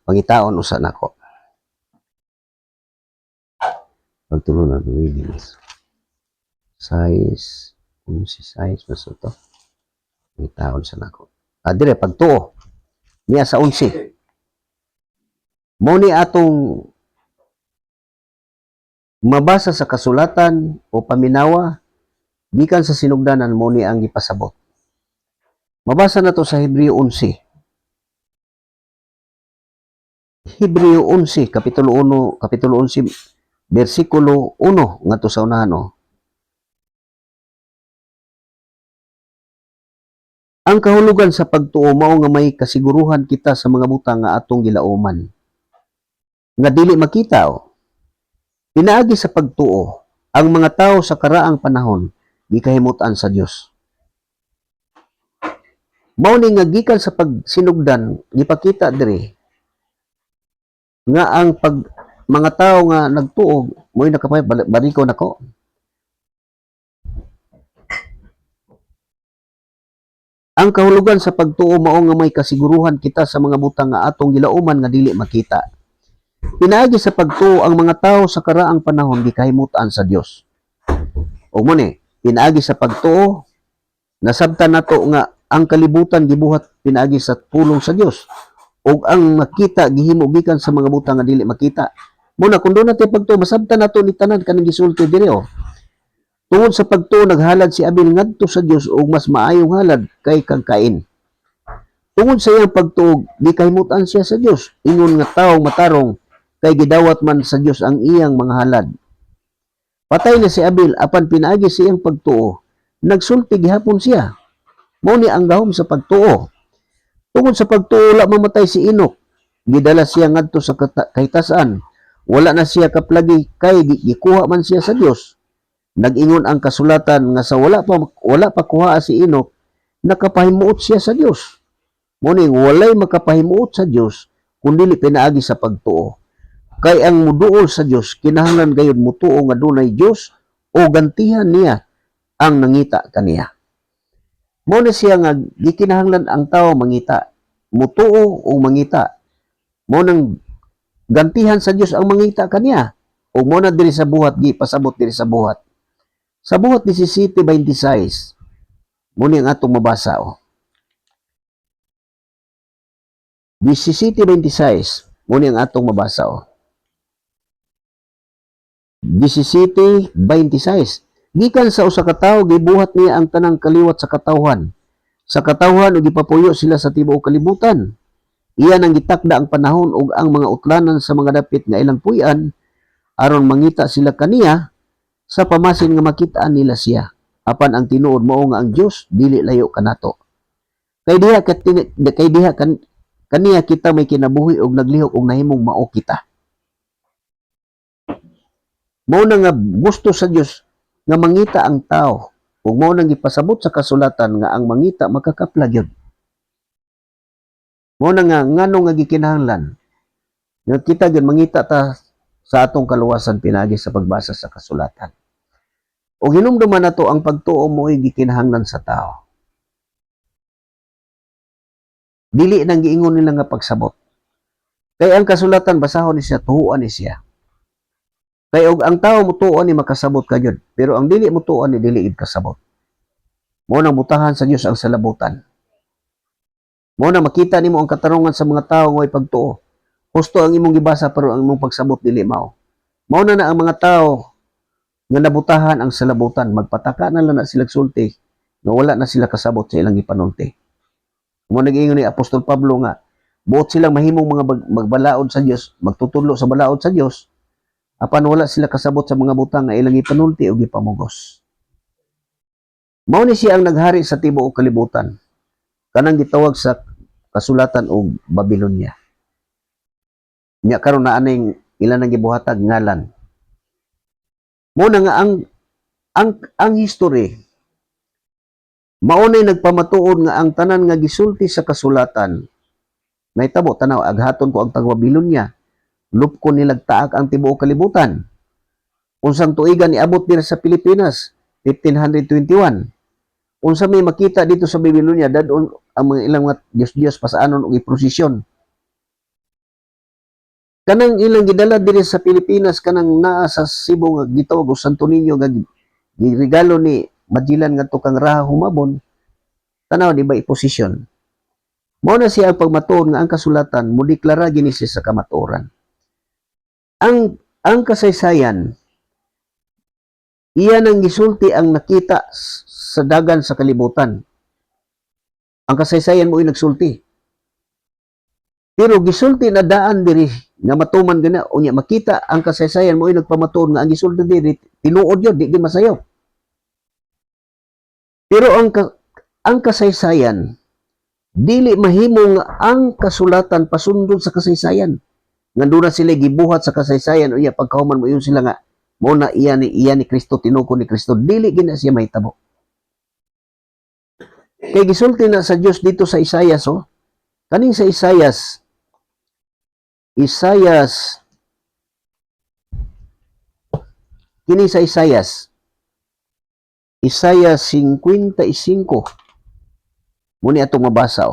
Pangitaon usa nako. Pagtulo na readings. 6, 11, 6 maso to. Pangitaon sa nako. Dire pagtuo. Niya sa 11. Mo ni atong mabasa sa kasulatan o paminawa gikan sa sinugdanan mo ni ang gipasabot. Mabasa na to sa Hebreo 11. Hebreo 11, kapitulo 11, versikulo 1 ngadto sa unahan. Ang kahulugan sa pagtuo mao nga may kasiguruhan kita sa mga butang nga atong gilauman. Nga dili makita Pinaagi sa pagtuo ang mga tao sa karaang panahon gikahimutan sa Dios. Mao ni nga gikan sa pagsinugdan gipakita diri nga ang mga tao nga nagtuo mo'y nakapay bariko nako. Ang kahulugan sa pagtuo mao nga may kasiguruhan kita sa mga butang nga atong gilauman nga dili makita. Pinaagi sa pagtuo ang mga tao sa karaang panahon gikahimutan sa Dios. O mo ni, pinaagi sa pagtuo nasabtan nato nga ang kalibutan gibuhat pinaagi sa pulong sa Dios. Og ang makita gihimo gikan sa mga butang nga dili makita. Muna kun doon natin pagtuo masabtan nato ni tanan kanang gisulti diri Tungod sa pagtuo naghalad si Abel ngadto sa Dios og mas maayong halad kay kang Cain. Tungod sa iyang pagtuo gikahimutan siya sa Dios. Ingon nga tawo matarong kay gidawat man sa Dios ang iyang mga halad. Patay na si Abel apan pinaagi sa iyang pagtuo nagsulti gihapon siya. Mao ni ang gahom sa pagtuo. Tungod sa pagtuo wala mamatay si Enoch. Gidala siya ngadto sa kahitasan. Wala na siya kaplagi kay gikuha man siya sa Dios. Nag-ingon ang kasulatan nga sa wala pa kuha si Enoch nakapahimuot siya sa Dios. Mao walay makapahimuot sa Dios kundi pinaagi sa pagtuo. Kay ang muduol sa Dios kinahanglan gayud mutuo nga dunay Dios o gantihan niya ang nangita kaniya. Mao na siya nga gikinahanglan ang tawo mangita, mutuo o mangita. Mao nang gantihan sa Dios ang mangita kaniya. O mo na diri sa buhat gipasabot diri sa buhat. Sa buhat 17:26. Mo ni ang atong mabasa 17:26. Mo ni ang atong mabasa 17:26. Gikan sa usa ka tawo gibuhat niya ang tanang kaliwat sa katawhan. Sa katawhan ug gipapuyo sila sa tibuok kalibutan. Iyan ang gitakda ang panahon ug ang mga utlanan sa mga dapit nga ilang puy-an aron mangita sila kaniya sa pamasin nga makitaan nila siya. Apan ang tinuod mao nga ang Dios dili layo kanato. Kay diha kaniya kita may kinabuhi ug naglihok ug nahimong mao kita. Mao na nga gusto sa Dios nga mangita ang tao ug mao nang gipasabot sa kasulatan nga ang mangita makakapla gyud. Mao na nga ngano nga gikinahanglan nga kita gyud mangita ta sa atong kaluwasan pinagi sa pagbasa sa kasulatan. O hinumduman nato ang pagtuo mo'y gikinahanglan sa tao. Dili nang giingon nila nga pagsabot. Kay ang kasulatan basahon ni siya, tuhuan ni siya. Kay og ang tao mutuon ni makasabot kagyud, pero ang dili mutuon ni dili gid kasabot. Mao nang butahan sa Dios ang salabutan. Mao na makita nimo ang katarungan sa mga tawo nga pagtuo. Husto ang imong gibasa pero ang imong pagsabot dili mao. Mao na ang mga tawo nga nabutahan ang salabutan, magpataka na lang na sila sulti nga wala na sila kasabot sa ilang gipanulti. Mo nag-ingon ni Apostol Pablo nga buot silang mahimong mga magbalaod sa Dios, magtutudlo sa balaod sa Dios, apan wala sila kasabot sa mga butang nga ilang gipanulti o gipamugos. Mao ni siya ang naghari sa tibuok kalibutan, kanang gitawag sa kasulatan og Babilonia. Nya karon na aning ilan ang gibuhatag ngalan. Mo na nga ang history maunay nagpamatuod nga ang tanan nga gisulti sa kasulatan nahitabo tanaw aghaton ko ang taga-Babilonia lupko nilagtaak ang tibuok kalibutan. Unsang tuigan niabot dira sa Pilipinas 1521. Unsa may makita dito sa Babilonia dadon ang mga ilang mga Diyos pasaanon og iprosesyon. Kanang ilang gidala diri sa Pilipinas kanang naa sa Cebu nga gitawag og Santo Niño nga giregalo ni Magellan ngadto kang Raha humabon. Tanaw di ba iposisyon. Mao na siya ang pagmatuod nga ang kasulatan mo deklara gini sa kamatuoran. Ang kasaysayan iyan ang gisulti ang nakita sa dagan sa kalibutan. Ang kasaysayan mo ay nagsulti. Pero gisulti na daan diri nga matuman gana unya makita ang kasaysayan mo ay nagpamatuod nga ang gisulti diri tinuod yun di masayaw. Pero ang kasaysayan dili mahimo nga ang kasulatan pasundon sa kasaysayan. Nga na sila gibuhat sa kasaysayan unya pagkahuman mo yun sila nga mo na iyan ni Kristo tinuko ni Kristo dili gina siya mahitabo. Kay gisulti na sa Dios dito sa Isaias kaning sa Isaias kini sa Isaias 55 muni atong mabasa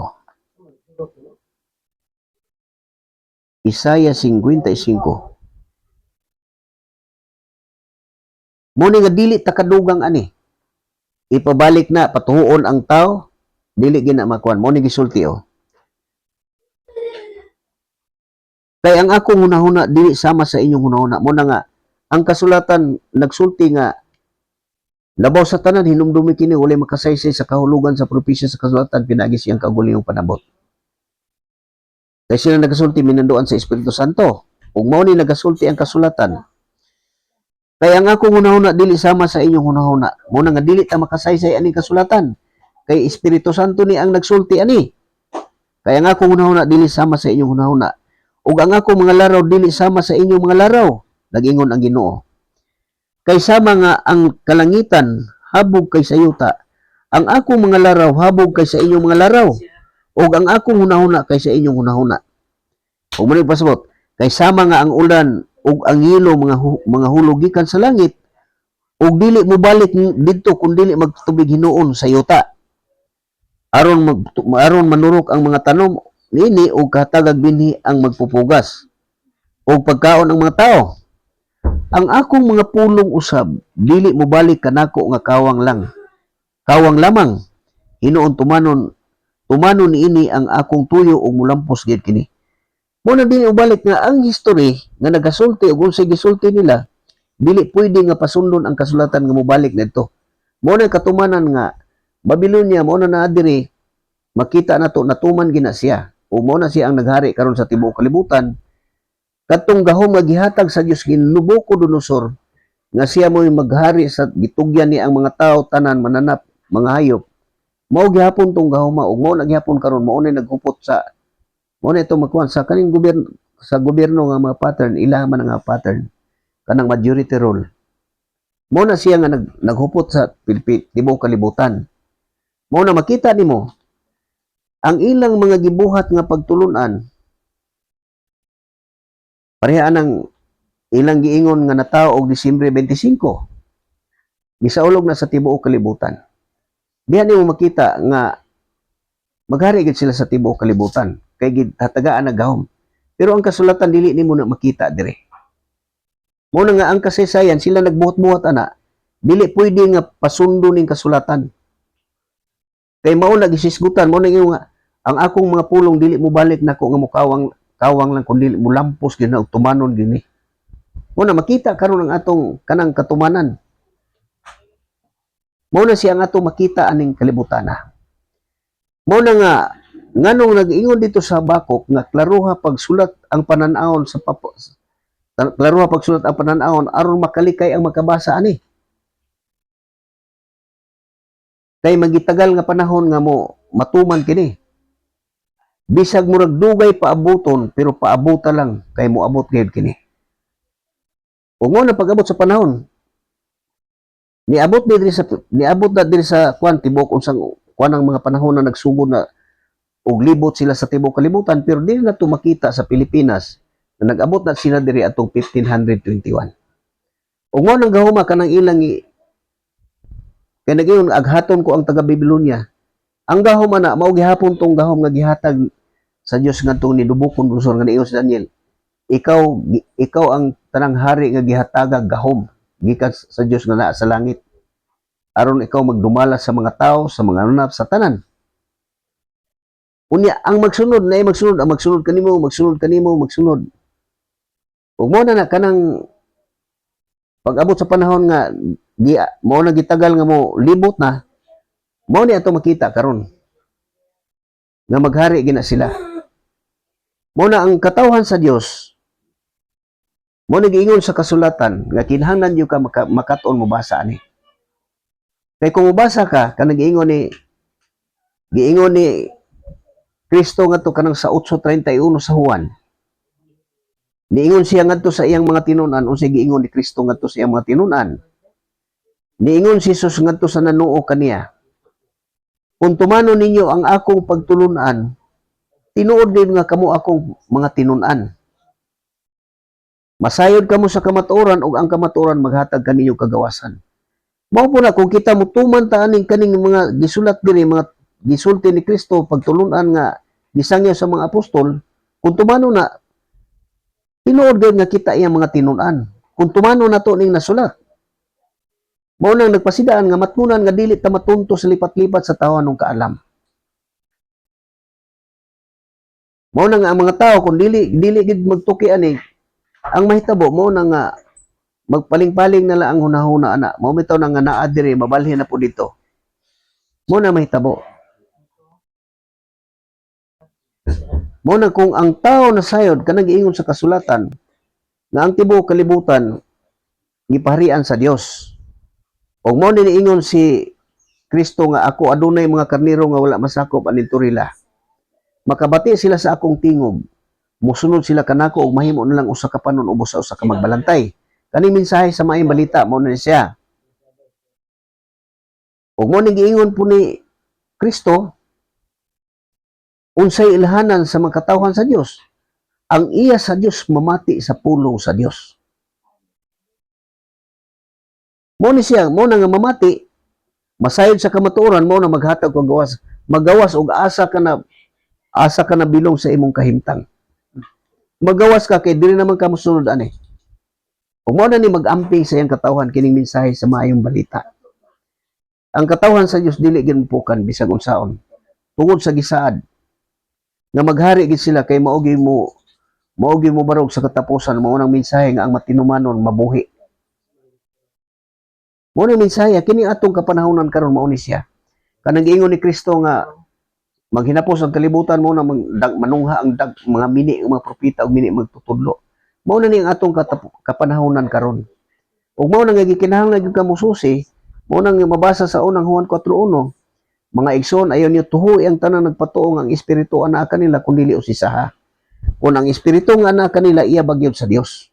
Isaias 55 muni nga dili takadugang ani ipabalik na patuhuon ang tao dili gina makuan muni gisulti kay ang akong hunahuna dili sama sa inyong hunahuna mo na nga ang kasulatan nagsulti nga labaw sa tanan hinumdumi kini walay makasaysay sa kahulugan sa propesya sa kasulatan pinagi siyang kaguliyong panabot. Kay sila nagasulti minanduan sa Espiritu Santo ug mao ni nagasulti ang kasulatan. Kay ang akong hunahuna dili sama sa inyong hunahuna mo na nga dili ta makasaysay aning kasulatan kay Espiritu Santo ni ang nagsulti ani. Kay ang akong hunahuna dili sama sa inyong hunahuna ug ang akong mga laraw dili sama sa inyong mga laraw nag-ingon ang Ginoo. Kay sama nga ang kalangitan habog kay sa yuta, ang akong mga laraw habog kay sa inyong mga laraw, ug ang akong hunahuna kay sa inyong hunahuna. Ug muli pasabot, kay sama nga ang ulan ug ang yelo mga hulog gikan sa langit, ug dili mo balik didto kun dili magtubig hinuon sa yuta. Aron manurok ang mga tanom nini ug kahatagag binhi ang magpupugas ug pagkaon ang mga tao. Ang akong mga pulong usab dili mo balik kanako nga kawang lamang hinuon tumanon niini ang akong tuyo ug mulampos gid kini. Mo na dili ubalik nga ang history nga nagasulti ug unsay gisulti nila dili pwede nga pasundon ang kasulatan nga mobalik nadto. Mo na katumanan nga Babilonia mo na diri makita nato natuman gina siya ug mo na siya ang naghari karon sa tibuok kalibutan. Katong gahom nga gihatag sa Dios Nabucodonosor nga siya mo'y maghari sa gitugyan ni ang mga tao tanan mananap mga hayop. Mao gihapon tong gahoma ug mao naghapon karon mao na naghupot sa mao na ito magkuan sa kaning gobyerno nga mga pattern ilaha man nga pattern kanang majority rule. Mao na siya nga naghupot sa tibuok kalibutan. Mao na makita nimo ang ilang mga gibuhat nga pagtulunan pareha ng ilang giingon nga natawo og Disyembre 25. Gisaulog na sa tibuok kalibutan. Diha nimo makita nga maghari gid sila sa tibuok kalibutan kay gihatagaan na gahom. Pero ang kasulatan dili nimo na makita dire. Mao na nga ang kasaysayan sila nagbuhat-buhat ana, dili pwede nga pasundo ning kasulatan. Kay mao na gisisgutan mo na nga ang akong mga pulong dili mo balik nako nga kawang lang kundi mulampos gina og tumanon gini. Muna makita karon ang atong kanang katumanan. Mao na siya nga ato makita aning kalibutan. Mao na nga nganong nag-ingon dito sa Habakuk nga klaruha pagsulat ang panan-awon sa klaruha pagsulat ang panan-awon aron makalikay ang makabasa ani. Kay magitagal nga panahon nga mo matuman kini. Bisag murag dugay paabuton pero paabuta lang kay moabot gayud kini. Ug mo na pag-abot sa panahon niabot na diri sa kwan tibok unsang kwanang mga panahon na nagsugod na og libot sila sa tibok kalibutan pero dili na to makita sa Pilipinas na nag-abot na sila diri atong 1521. Ug mo nang gahuma kanang ilang kay nagayon aghaton ko ang taga Babylonia. Ang gahom ana mao gihapon tong gahom nga gihatag sa Dios ngadto ni dubokon busor nga niingon si Daniel. Ikaw ang tanang hari nga gihatagag gahom gikan sa Dios nga naa sa langit. Aron ikaw magdumala sa mga tao, sa mga nanap, sa tanan. Unya ang magsunod na magsunod, ang magsunod kanimo, magsunod. Ug mo na kanang pag-abot sa panahon nga mo na gitagal nga mo libot na, mo ni ato makita karon nga maghari gina sila. Mo na ang katawhan sa Dios. Mo na giingon sa kasulatan nga kinahanglan yo ka makat-on mo basa ani. Kay kung mobasa ka kanang giingon ni Kristo ngadto kanang sa 8:31 sa Juan. Niingon siya ngadto sa iyang mga tinunan unsay giingon ni Kristo ngadto sa iyang mga tinunan. Niingon si Jesus ngadto sa nanuo kaniya. Kung tumano ninyo ang akong pagtulunan, tinuod din nga kamo akong mga tinunan. Masayod kamo sa kamatuoran ug ang kamatuoran maghatag kaninyo kagawasan. Mao po na kung kita mo tuman ta aning kaning mga gisulat diri mga gisulti ni Kristo pagtulunan nga gisangyaw sa mga apostol, kung tumano na tinuod gayud nga kita iyang mga tinunan. Kung tumano na to ning nasulat. Mao nang nagpasidaan nga matnunan nga dili ta matunto sa lipat-lipat sa tawo anong kaalam. Mao na nga ang mga tao kung dili gid magtuki ani ang mahitabo mo na nga magpaling-paling na lang ang hunahuna ana. Mao bitaw na nga naa diri mabalhin na po dito. Mo na mahitabo. Mo na kung ang tao na sayod kanang giingon sa kasulatan nga ang tibuok kalibutan gipaharian sa Dios. Og mo ni ingon si Kristo nga ako adunay mga karnero nga wala masakop aning turila. Makabati sila sa akong tingog. Musunod sila kanako ug mahimo na lang usa ka panon ubos sa usa ka magbalantay. Kani mensahe sa maayong balita mo na siya. Ug mo ni giingon po ni Kristo unsay ilhanan sa mga katawhan sa Dios. Ang iya sa Dios mamati sa pulong sa Dios. Mo ni siya, mo na nga mamati, masayod sa kamatuoran mo na maghatag og magawas og asa ka na bilong sa imong kahimtang. Magawas ka kay dili naman ka mosunod ani. Ug mo na ni mag-amping sa iyang katawhan kining mensahe sa maayong balita. Ang katawhan sa Dios dili gid pukan bisag unsaon. Tungod sa gisaad nga maghari gid sila kay maogi mo barog sa katapusan mao nang mensahe nga ang matinumanon mabuhi. Mo ni mensahe kini atong kapanahonan karon mao ni siya. Kanang giingon ni Kristo nga maghinapos ang kalibutan mo na manungha ang mga mini mga propeta ug mini magtutudlo. Mao na ni ang atong kapanahonan karon. Ug mao na nga gikinahanglan gyud ka mosusi, mao nang mabasa sa unang Juan 4:1. Mga igsoon ayon niyo tuhoy ang tanan nagpatuo nga ang espiritu ana kanila kun dili usisaha. Kung ang espiritu nga ana kanila iya bagyod sa Dios.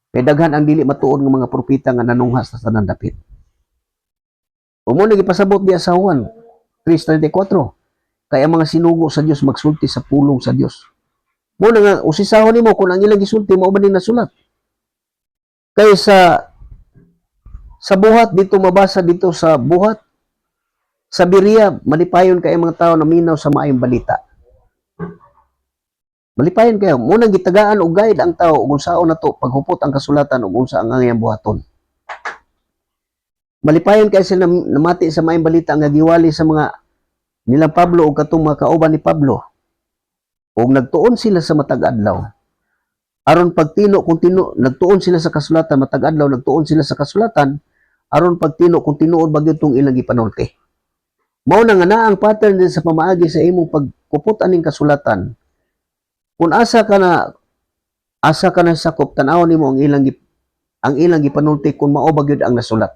Kay daghan ang dili matuod nga mga propeta nga nanungha sa tanan dapit. Ug mo na gipasabot diya sa Juan 3:34. Kay ang mga sinugo sa Dios magsulti sa pulong sa Dios. Mo na nga usisahon nimo kung ang ilang gisulti mao ba ning nasulat. Kay sa buhat dito mabasa dito sa buhat sa Berea malipayon kay mga tao na minaw sa maayong balita. Malipayon kayo. Munang gitagaan og guide ang tao kung saan na to paghupot ang kasulatan ug unsa ang angayang buhaton. Malipayon kay sila namati sa maayong balita nga giwali sa mga nilang Pablo o katong mga kauban ni Pablo. O nagtuon sila sa matag adlaw. Aron pagtino kung nagtuon sila sa kasulatan matag adlaw nagtuon sila sa kasulatan aron pagtino kung tinuod ba gyud tong ilang gipanulti. Mao na nga na ang pattern din sa pamaagi sa imong pagkupot aning kasulatan. Kung asa ka na sakop tan-awon nimo ang ilang gipanulti kung mao ba gyud ang nasulat.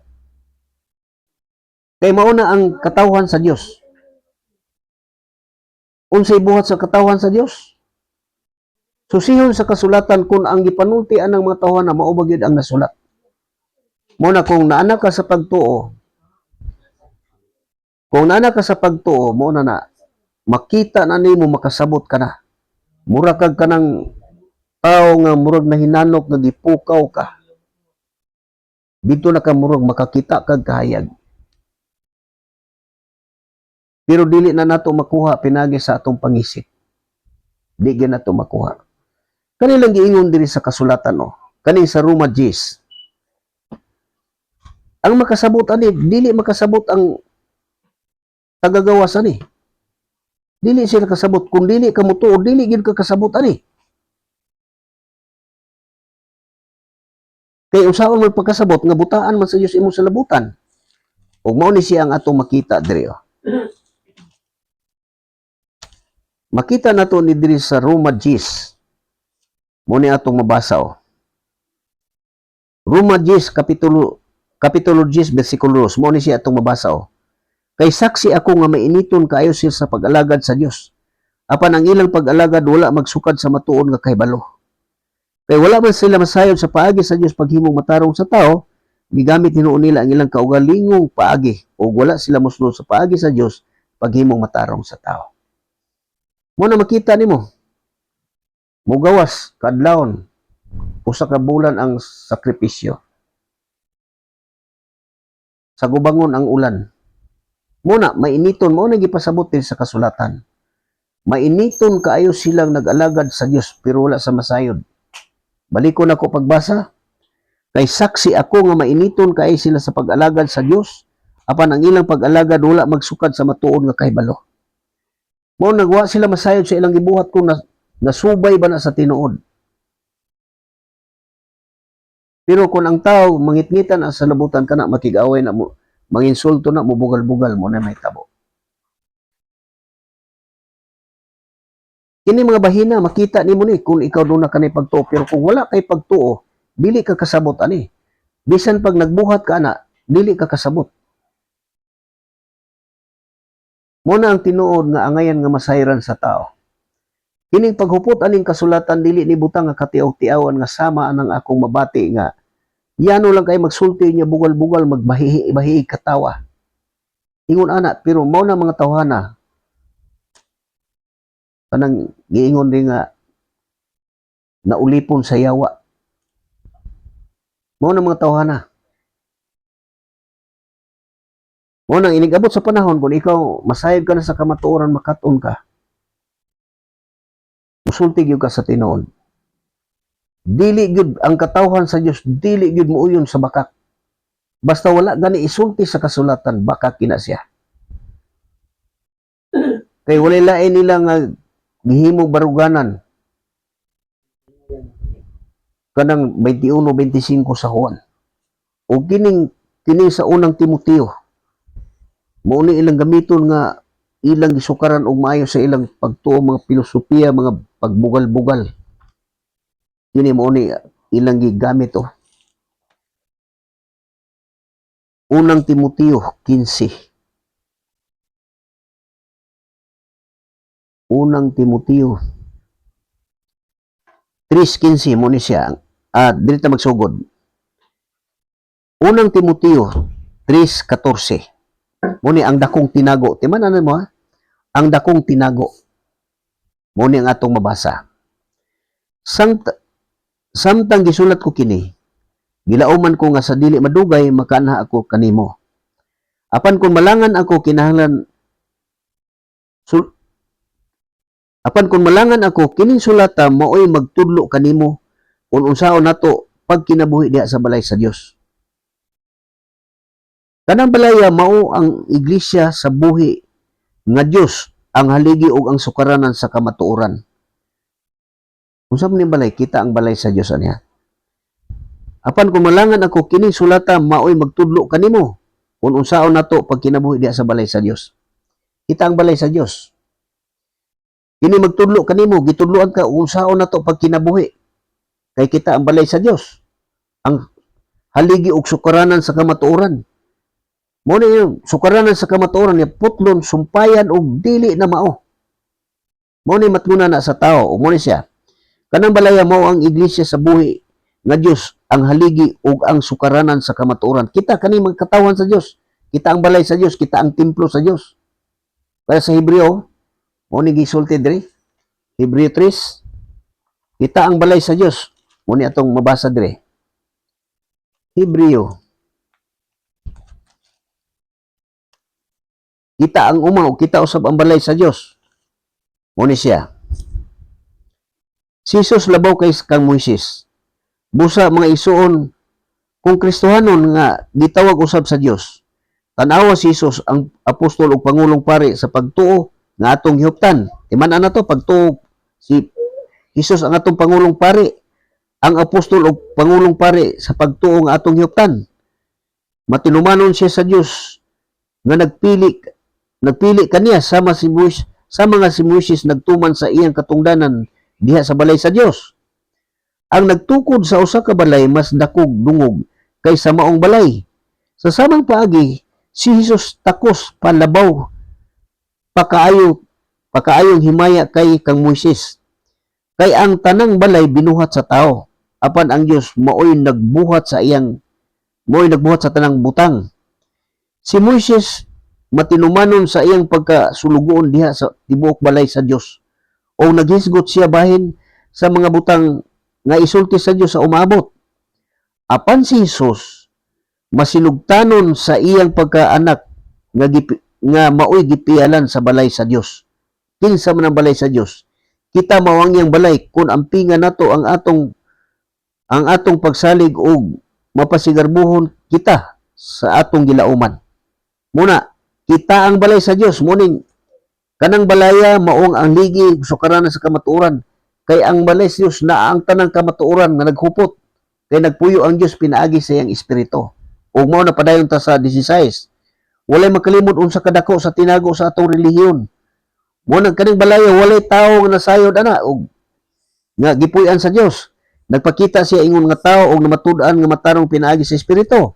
Kay mao na ang katawhan sa Dios. Unsay buhat sa katawhan sa Dios? Susihon sa kasulatan kung ang gipanulti anang mga tawhan na mao ba gyud ang nasulat. Mao na kung naana ka sa pagtuo, mo na makita na nimo, makasabot ka na. Mura kag kanang tao nga murag nahinanok nga gipukaw ka. Dito na ka murag makakita kag kahayag. Pero dili na nato makuha pinagi sa atong pangisip. Di gyud nato makuha. Kanilang giingon diri sa kasulatan Kani sa Roma 10. Ang makasabot ani, dili makasabot ang tagagawas ani. Dili sila kasabot. Kung dili ka mutuod, dili gid ka kasabot ani. Kay usaon man pagkasabot nga butaan man sa Dios imong salabutan. Ug mao ni siya ang atong makita diri. Makita nato ni diri sa Roma 10. Mo ni atong mabasa Roma 10 kapitulo 10 bersikulo 2. Mo ni siya atong mabasa Kay saksi ako nga mainiton kaayo sila sa pag-alagad sa Dios. Apan ang ilang pag-alagad wala magsukad sa matuod nga kahibalo. Kay wala man sila masayod sa paagi sa Dios paghimong matarong sa tao, gigamit hinuon nila ang ilang kaugalingong paagi o wala sila mosunod sa paagi sa Dios paghimong matarong sa tao. Mo na makita nimo. Mugawas kadlawon usa ka bulan ang sakripisyo. Sa gubangon ang ulan. Muna, mainiton, mo na gipasabot din sa kasulatan. Mainiton kaayo silang nag-alagad sa Dios pero wala sa masayod. Balikon ako pagbasa. Kay saksi ako nga mainiton kaayo sila sa pag-alagad sa Dios, apan ang ilang pag-alagad wala magsukad sa matuod nga kahibalo. Mo nagwa sila masayod sa ilang gibuhat kung nasubay ba na sa tinuod. Pero kung ang tao mangitngitan sa labutan kana makig-away na mo, manginsulto na, mubugal-bugal mo na may tabo. Kini mga bahina, makita ni mo ni kung ikaw doon na kanay pagtuo. Pero kung wala kay pagtuo, dili ka kasabot ani. Bisan pag nagbuhat ka na, dili ka kasabot. Muna ang tinuod nga angayan nga masayran sa tao. Kining paghupot aning kasulatan, dili ni butang nga katiaw-tiawan nga sama anang akong mabati nga yano lang kay magsulti niya bugal-bugal magbahihi katawa. Ingon ana pero mao na mga tawhana. Kanang giingon din nga naulipon sa yawa. Mao na mga tawhana. Mao nang inigabot sa panahon kung ikaw masayod ka na sa kamatuoran makaton ka. Musulti gyud ka sa tinuod. Dili gyud ang katawhan sa Dios, dili gyud muuyon sa bakak. Basta wala gani isulti sa kasulatan, bakak kina siya. Kay walay lain nila nga gihimong baruganan. Kanang 21-25 sa Juan. O kining sa unang Timoteo. Mao ni ilang gamiton nga ilang gisukaran og maayo sa ilang pagtuo mga filosofiya, mga pagbugal-bugal. Yun mo ni ilang gigamit Unang Timoteo 15. Unang Timoteo 3:15 mo ni siya. Dito magsugod. Unang Timoteo 3:14. Mo ni ang dakong tinago. Timan mo Ang dakong tinago. Mo ni ang atong mabasa. Samtang gisulat ko kini, gilauman ko nga sa dili madugay makaanha ako kanimo. Apan kung malangan ako kining sulata maoy magtudlo kanimo kung unsaon nato pag kinabuhi diha sa balay sa Dios. Kanang balaya mao ang iglesia sa buhi nga Dios ang haligi ug ang sukaranan sa kamatuoran. Unsa man ni balay? Kita ang balay sa Dios aniya. Apan kung malangan ako kining sulata maoy magtudlo kanimo kung unsaon nato pag kinabuhi diha sa balay sa Dios. Kita ang balay sa Dios. Kini magtudlo kanimo, gitudloan ka kung unsaon nato pag kinabuhi. Kay kita ang balay sa Dios. Ang haligi og sukaranan sa kamatuoran. Mo na yung sukaranan sa kamatuoran niya putlon, sumpayan og dili na mao. Mo ni matnguna na sa tao, mo ni siya. Kanang balaya mao ang iglesia sa buhi nga Dios, ang haligi ug ang sukaranan sa kamatuoran. Kita kani magkatawan sa Dios. Kita ang balay sa Dios, kita ang templo sa Dios. Kaya sa Hebreo, mo ni gisulti diri, Hebreo 3, kita ang balay sa Dios. Mo ni atong mabasa diri. Hebreo. Kita ang umaw, kita usab ang balay sa Dios. Mo ni siya. Si Jesus labaw kay kang Moises. Busa mga isuon kung Kristohanon nga gitawag usab sa Dios. Tanawa si Jesus ang apostol ug pangulong pari sa pagtuo nga atong hihuptan. Timan-an na to pagtuo si Jesus ang atong pangulong pari, ang apostol ug pangulong pari sa pagtuo nga atong hihuptan. Matinumanon siya sa Dios nga nagpili kaniya sama nga si Moises nagtuman sa iyang katungdanan diha sa balay sa Dios. Ang nagtukod sa usa ka balay mas dakog dungog kaysa maong balay. Sa samang paagi, si Jesus takos palabaw pakaayong himaya kay kang Moises. Kay ang tanang balay binuhat sa tao, apan ang Dios maoy nagbuhat sa tanang butang. Si Moises matinumanon sa iyang pagkasulugoon diha sa tibuok balay sa Dios o naghisgot siya bahin sa mga butang nga isulti sa Dios sa umabot. Apan si Jesus masinugtanon sa iyang pagkaanak nga maoy gipialan sa balay sa Dios. Kinsa man ang balay sa Dios? Kita mao ang iyang balay kun ampingan nato ang atong pagsalig og mapasigarbuhon kita sa atong gilauman. Muna, kita ang balay sa Dios. Muning kanang balaya maong ang ligi sukaranan sa kamatuoran. Kay ang balay sa Dios na ang tanang kamatuoran nga naghupot. Kay nagpuyo ang Dios pinaagi sa iyang espiritu. Ug mao na padayon ta sa 16. Walay makalimot unsa kadako sa tinago sa atong relihiyon. Mo nang kaning balaya walay tawo nga nasayod ana ug nga gipuy-an sa Dios. Nagpakita siya ingon nga tawo og namatud-an nga matarong pinaagi sa espiritu.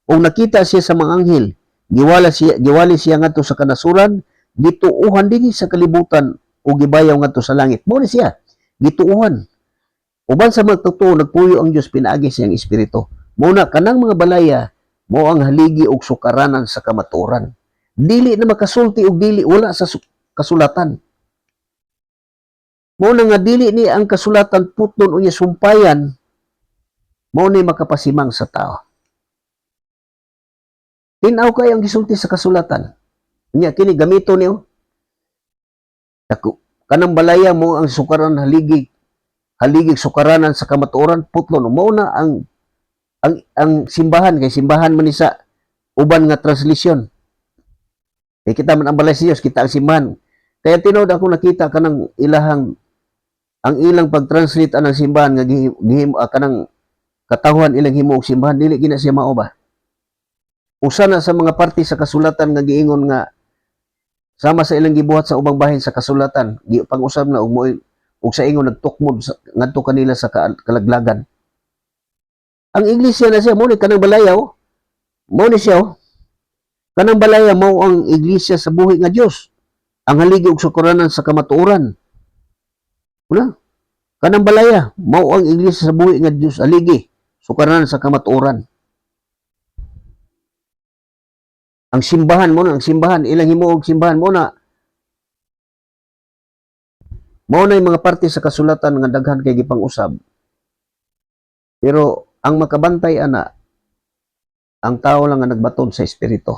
Ug nakita siya sa mga anghel. Giwali siya ngadto sa kanasuran, gituuhan dinhi sa kalibutan ug gibayaw ngadto sa langit. Mo ni siya gituuhan. Uban sa magtotoo nagpuyo ang Dios pinaagi sa iyang espiritu. Muna kanang mga balaya mao ang haligi og sukaranan sa kamatuoran. Dili na makasulti og dili wala sa kasulatan. Mao na nga dili ni ang kasulatan puton unya sumpayan mao ni makapasimang sa tao. Tinaw kay ang gisulti sa kasulatan. Unya kini gamito niyo. Kanang balaya mo ang sukaran haligig sukaranan sa kamatuoran putlon mao na ang simbahan kay simbahan man isa uban nga translasyon. Kay kita man ang balay sa Dios, kita ang simbahan. Kaya tinod ako nakita kanang ang ilang pag-translate anang simbahan nga kanang katawhan ilang himo og simbahan dili gina siya mao ba. Usa na sa mga parte sa kasulatan nga giingon nga sama sa ilang gibuhat sa ubang bahin sa kasulatan, pag-usab na og sa ingon nagtukmod ngadto kanila sa kalaglagan. Ang iglesia na siya mo ni kanang balayaw, mo ni siya kanang balaya mao ang iglesia sa buhi nga Dios. Ang haligi og sukaranan sa kamatuoran. Una, kanang balaya mao ang iglesia sa buhi nga Dios, haligi sukaranan sa kamatuoran. Ang simbahan mo na, ang simbahan, ilang himuog simbahan mo na. Mao na yung mga parte sa kasulatan nga daghan kay gipang-usab. Pero ang makabantay ana, ang tao lang nga nagbaton sa espiritu.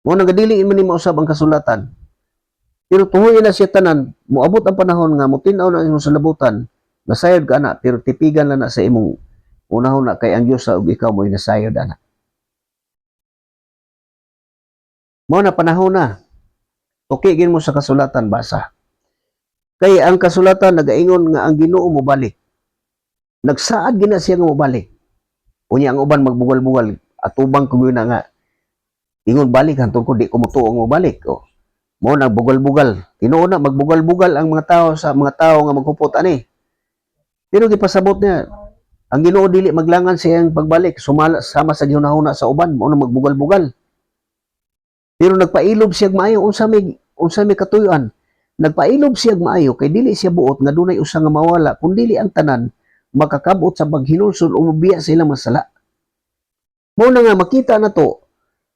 Mao na gadili man ni mausab ang kasulatan. Pero tuhoy na siya tanan, moabot ang panahon nga mutinaw na imong salabutan, nasayod ka na, pero tipigan lang na sa imong unahon na kay ang Dios sa ug ikaw mo'y nasayod ana. Mao na panahon na. Okay gin mo sa kasulatan basa. Kay ang kasulatan nagaingon nga ang Ginoo mo balik. nagsaad gina siya nga mobalik. Unya ang uban magbugal-bugal atubang ko na nga ingon balik hantod ko di ko motuo nga mobalik. O, mo nagbugal-bugal. Tinuod na magbugal-bugal ang mga tao sa mga tao nga magkupot ani. Pero gipasabot niya ang Ginoo dili maglangan siyang pagbalik, sumala sama sa gihunahuna sa uban, mo na magbugal-bugal. Pero nagpailob siya maayo unsa may katuyoan. Nagpailob siya maayo kay dili siya buot nga dunay usa nga mawala kun dili ang tanan makakabot sa paghinulsol o mobiya sa ilang masala. Mo na nga makita na to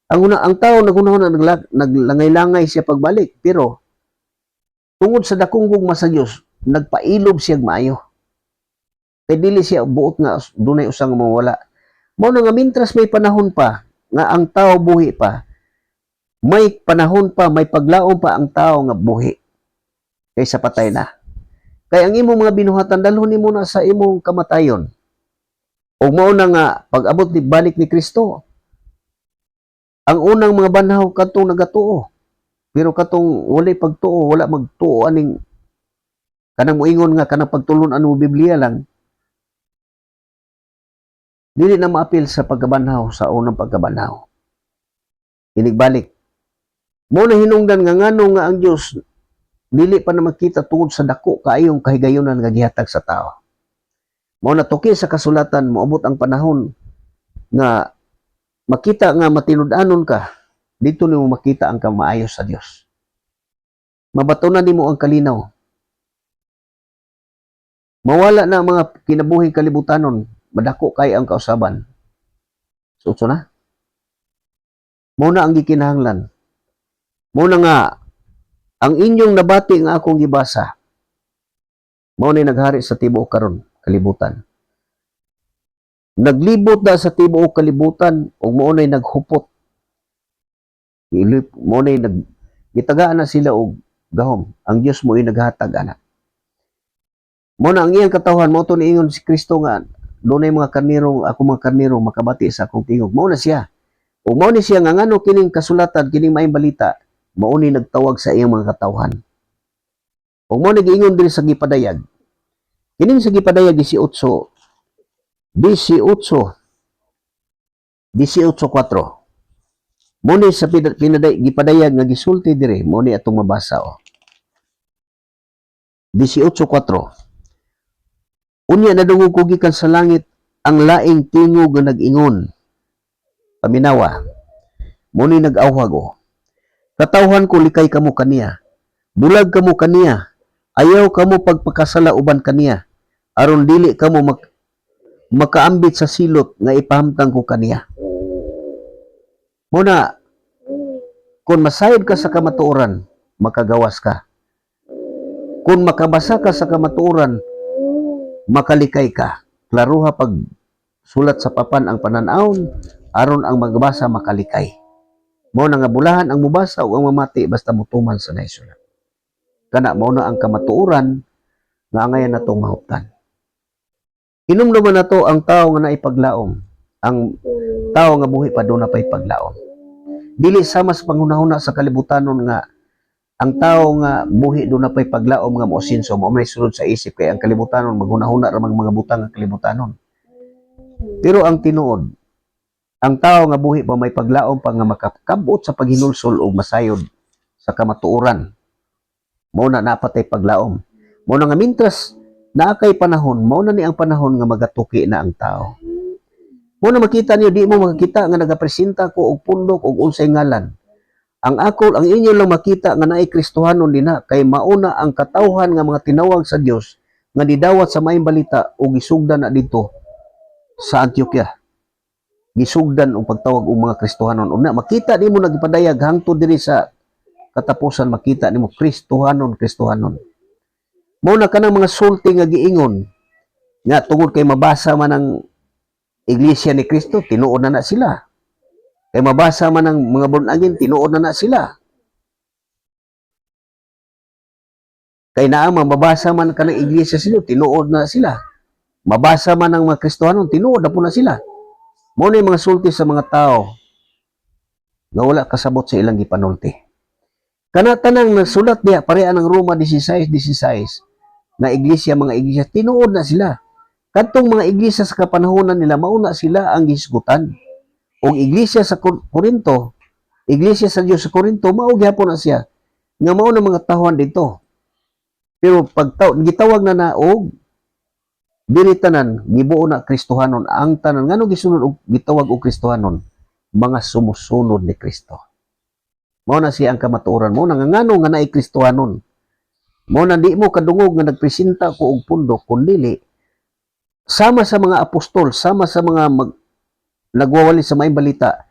ang tao nagunahon naglangay-langay siya pagbalik pero tungod sa dakong gugma sa Dios nagpailob siya maayo. Kay dili siya buot nga dunay usa nga mawala. Mo na nga mintras may panahon pa nga ang tao buhi pa, may panahon pa, may paglaom pa ang tao nga buhi kaysa patay na. Kaya ang imong mga binuhatan dalhon nimo na sa imong kamatayon. Ug mao na nga pag-abot ni balik ni Kristo. Ang unang mga banhaw kadtong nagatuo. Pero katong walay pagtuo, wala magtuo aning kanang moingon nga kanang pagtulon mo Biblia lang. Dili na maapil sa pagkabanhaw sa unang pagkabanhaw. Inigbalik. Mo na hinungdan nga ngano nga ang Dios dili pa na makita tungod sa dako kaayong kahigayonan nga gihatag sa tao. Mao na tuki sa kasulatan moabot ang panahon nga makita nga matinud-anon ka, dito nimo makita ang kamaayo sa Dios. Mabatunan nimo ang kalinaw. Mawala na ang mga kinabuhing kalibutanon, madako kay ang kausaban. So na. Mao na ang gikinahanglan. Mao na nga ang inyong nabati nga akong gibasa. Mao na naghari sa tibuok karon kalibutan. Naglibot na sa tibuok kalibutan ug mao na naghupot. Mao na gitagaan na sila og gahom. Ang Dios mo naghatag ana. Mao na ang iyang katawhan mao to niingon si Kristo nga dunay mga karnero, ako mga karnero makabati sa akong tingog. Mao na siya. Ug mao ni siya nga ngano kining kasulatan, kining maayong balita, mao ni nagtawag sa iyang mga katawhan. Ug mao ni giingon diri sa gipadayag. Kining sa gipadayag 18:4. Mao ni sa gipadayag nga gisulti diri, mao ni atong mabasa o. 18:4. Unya nadungog ko gikan sa langit ang laing tingog nga nag-ingon. Paminawa. Muni nag-awhag o. Katawhan ko likay kamo kaniya. Bulag kamo kaniya. Ayaw kamo pagpakasala uban kaniya. Aron dili kamo makaambit sa silot nga ipahamtang ko kaniya. Muna, kung masayod ka sa kamatuoran, makagawas ka. Kung makabasa ka sa kamatuoran, makalikay ka. Klaruha pag sulat sa papan ang pananawon, aron ang magbasa makalikay. Mao na nga bulahan ang mubasa o ang mamati basta mutuman sa naisulat. Kana mao na ang kamatuoran nga angayan natong mahuptan. Hinumduman na to ang tao nga naipaglaom. Ang tao nga buhi pa doon na pa'y paglaom. Dili sama sa panghunahuna sa kalibutanon nga ang tao nga buhi doon na pa'y paglaom nga mosinso mo may sulod sa isip kay ang kalibutanon maghunahuna ramang mga butang ang kalibutanon. Pero ang tinuod, ang tao nga buhi pa may paglaom pa nga makakabot sa paghinulsol o masayod sa kamatuoran. Mao na napatay paglaom. Mao na nga mintras naakay panahon, mao na ni ang panahon nga magatuki na ang tao. Mao na makita niyo di mo makita nga nagapresenta ko og pundok og unsay ngalan. Ang inyo lang makita nga naay Kristohanon dinha kay mauna ang katawhan nga mga tinawag sa Dios nga didawat sa maayong balita o gisugdan na dito sa Antioquia. Gisugdan og pagtawag og mga Kristohanon. Una makita nimo nagpadayag hangtod diri sa katapusan makita nimo Kristohanon. Mao na kanang mga sulti nga giingon nga tungod kay mabasa man ang Iglesia ni Kristo, tinuod na sila. Kay mabasa man ang mga born-again, tinuod na sila. Kay mabasa man kanang Iglesia sila, tinuod na sila. Mabasa man ang mga Kristohanon, tinuod na po na sila. Mao na mga sulti sa mga tao nga wala kasabot sa ilang gipanulti. Kanatanang nasulat diya pareha ng Roma 16:16 na iglesia, mga iglesia, tinuod na sila. Kadtong mga iglesia sa kapanahonan nila mauna sila ang gisgutan. Og iglesia sa Corinto, iglesia sa Dios sa Corinto mao gyapon na siya nga mao na mga tawhan dito. Pero pag gitawag na na og dili tanan gibuo na Kristohanon ang tanan ngano gisunod og gitawag og Kristohanon mga sumusunod ni Kristo. Mao na siya ang kamatuoran mo nga ngano nga naay Kristohanon. Mao na di mo kadungog nga nagpresenta ko og pundok kundi sama sa mga apostol, sama sa mga nagwawali sa maayong balita,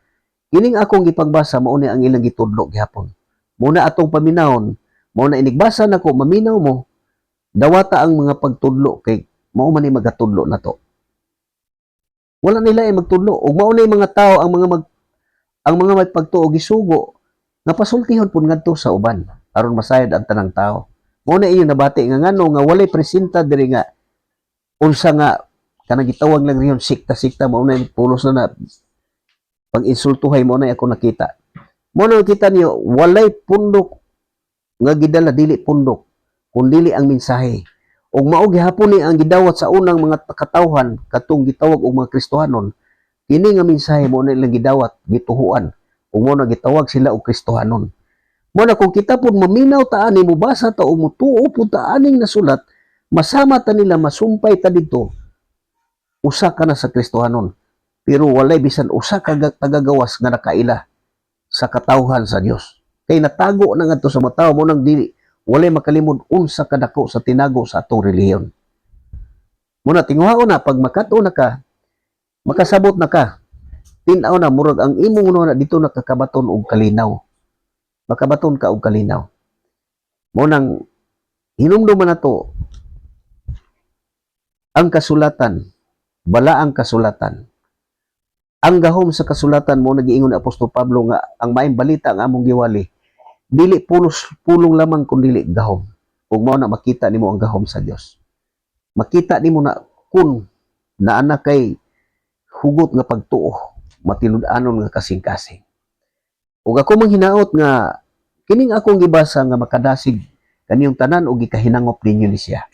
kining akong gipagbasa mao ni ang ilang gitudlo gihapon. Muna atong paminahon, mao na inigbasa nako maminaw mo, dawata ang mga pagtudlo kay mao man ni magatudlo nato. Wala nila ay magtudlo ug mao na mga tao ang mga magpagtuo gisugo nga pasultihon pud ngadto sa uban aron masayad ang tanang tao. Mao na inyo nabati nga ngano nga walay presenta diri nga unsa nga kanang gitawag lang riyon sikta-sikta mao na pulos na pag-insultuhay mo na ako nakita. Mo na nakita niyo walay pundok nga gidala dili pundok kundi ang mensahe. Ug mao gihapon ni ang gidawat sa unang mga katawhan katong gitawag og mga Kristohanon. Kini nga mensahe mo na ilang gidawat gituhuan ug mo na gitawag sila og Kristohanon. Mo na kung kita pud maminaw ta ani mo basa ta o mutuo pud ta aning nasulat, masama ta nila masumpay ta didto. Usa ka na sa Kristohanon. Pero walay bisan usa ka tagagawas nga nakaila sa katawhan sa Dios. Kay natago na ngadto sa mataw mo nang dili walay makalimod unsa kadako sa tinago sa atong relihiyon. Muna tinguhao na pag makato na ka, makasabot na ka. Tinaw na murag ang imong na dito nakakabaton og kalinaw. Makabaton ka og kalinaw. Mo nang hinumduman nato ang kasulatan, bala ang kasulatan. Ang gahom sa kasulatan mo nagiingon ni Apostol Pablo nga ang maayong balita ang among giwali dili pulong lamang kun dili gahom. Ug mao na makita nimo ang gahom sa Dios. Makita nimo na kun naana kay hugot nga pagtuo, matinud-anon nga kasing-kasing. Ug ako manghinaot nga kining akong gibasa nga makadasig kaniyong tanan og gikahinangop ninyo ni siya.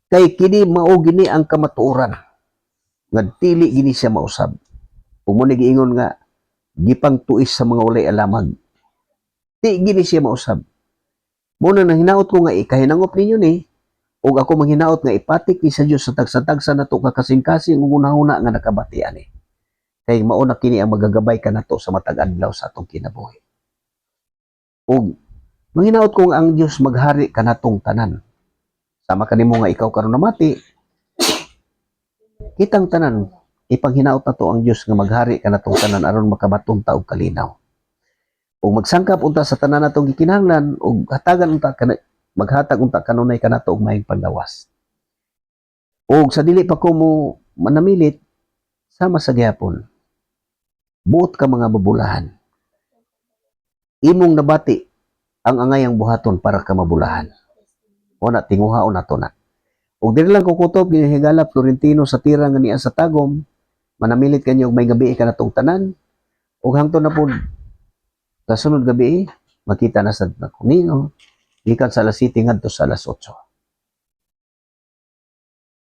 Kay kini mao gini ang kamatuoran nga dili gini siya mausab. Ug mo ni giingon nga gipang tuis sa mga walay alamag. Di gini siya mausab. Muna nang hinaot ko nga ikahinangop ninyo ni, ug ako manghinaot nga ipatik ni sa Dios sa tagsa-tagsa nato kakasing-kasing ug una-una nga nakabatian ni. Kay mao na kini ang magagabay kanato sa matag adlaw sa atong kinabuhi. Ug manghinaot ko nga ang Dios maghari kanatong tanan. Sama kanimo nga ikaw karon namati, kitang tanan ipanghinaot nato ang Dios nga maghari kanatong tanan aron makabaton ta og kalinaw. Ug magsangkap unta sa tanan natong gikinahanglan ug hatagan unta maghatag unta kanunay kanato og maayong panglawas. Ug sa dili pa ko mo manamilit sama sa gihapon. Buot ka mga babulahan. Imong nabati ang angayang buhaton para ka mabulahan. O na tinguhaon nato na. Ug diri lang kukutob ginihigala Florentino sa tira nga niya sa tagom, manamilit kanyo og may gabi kanatong tanan. Ug hangtod na pud sa sunod gabi, makita na sa kunino, gikan sa alas 7 ngadto sa alas 8.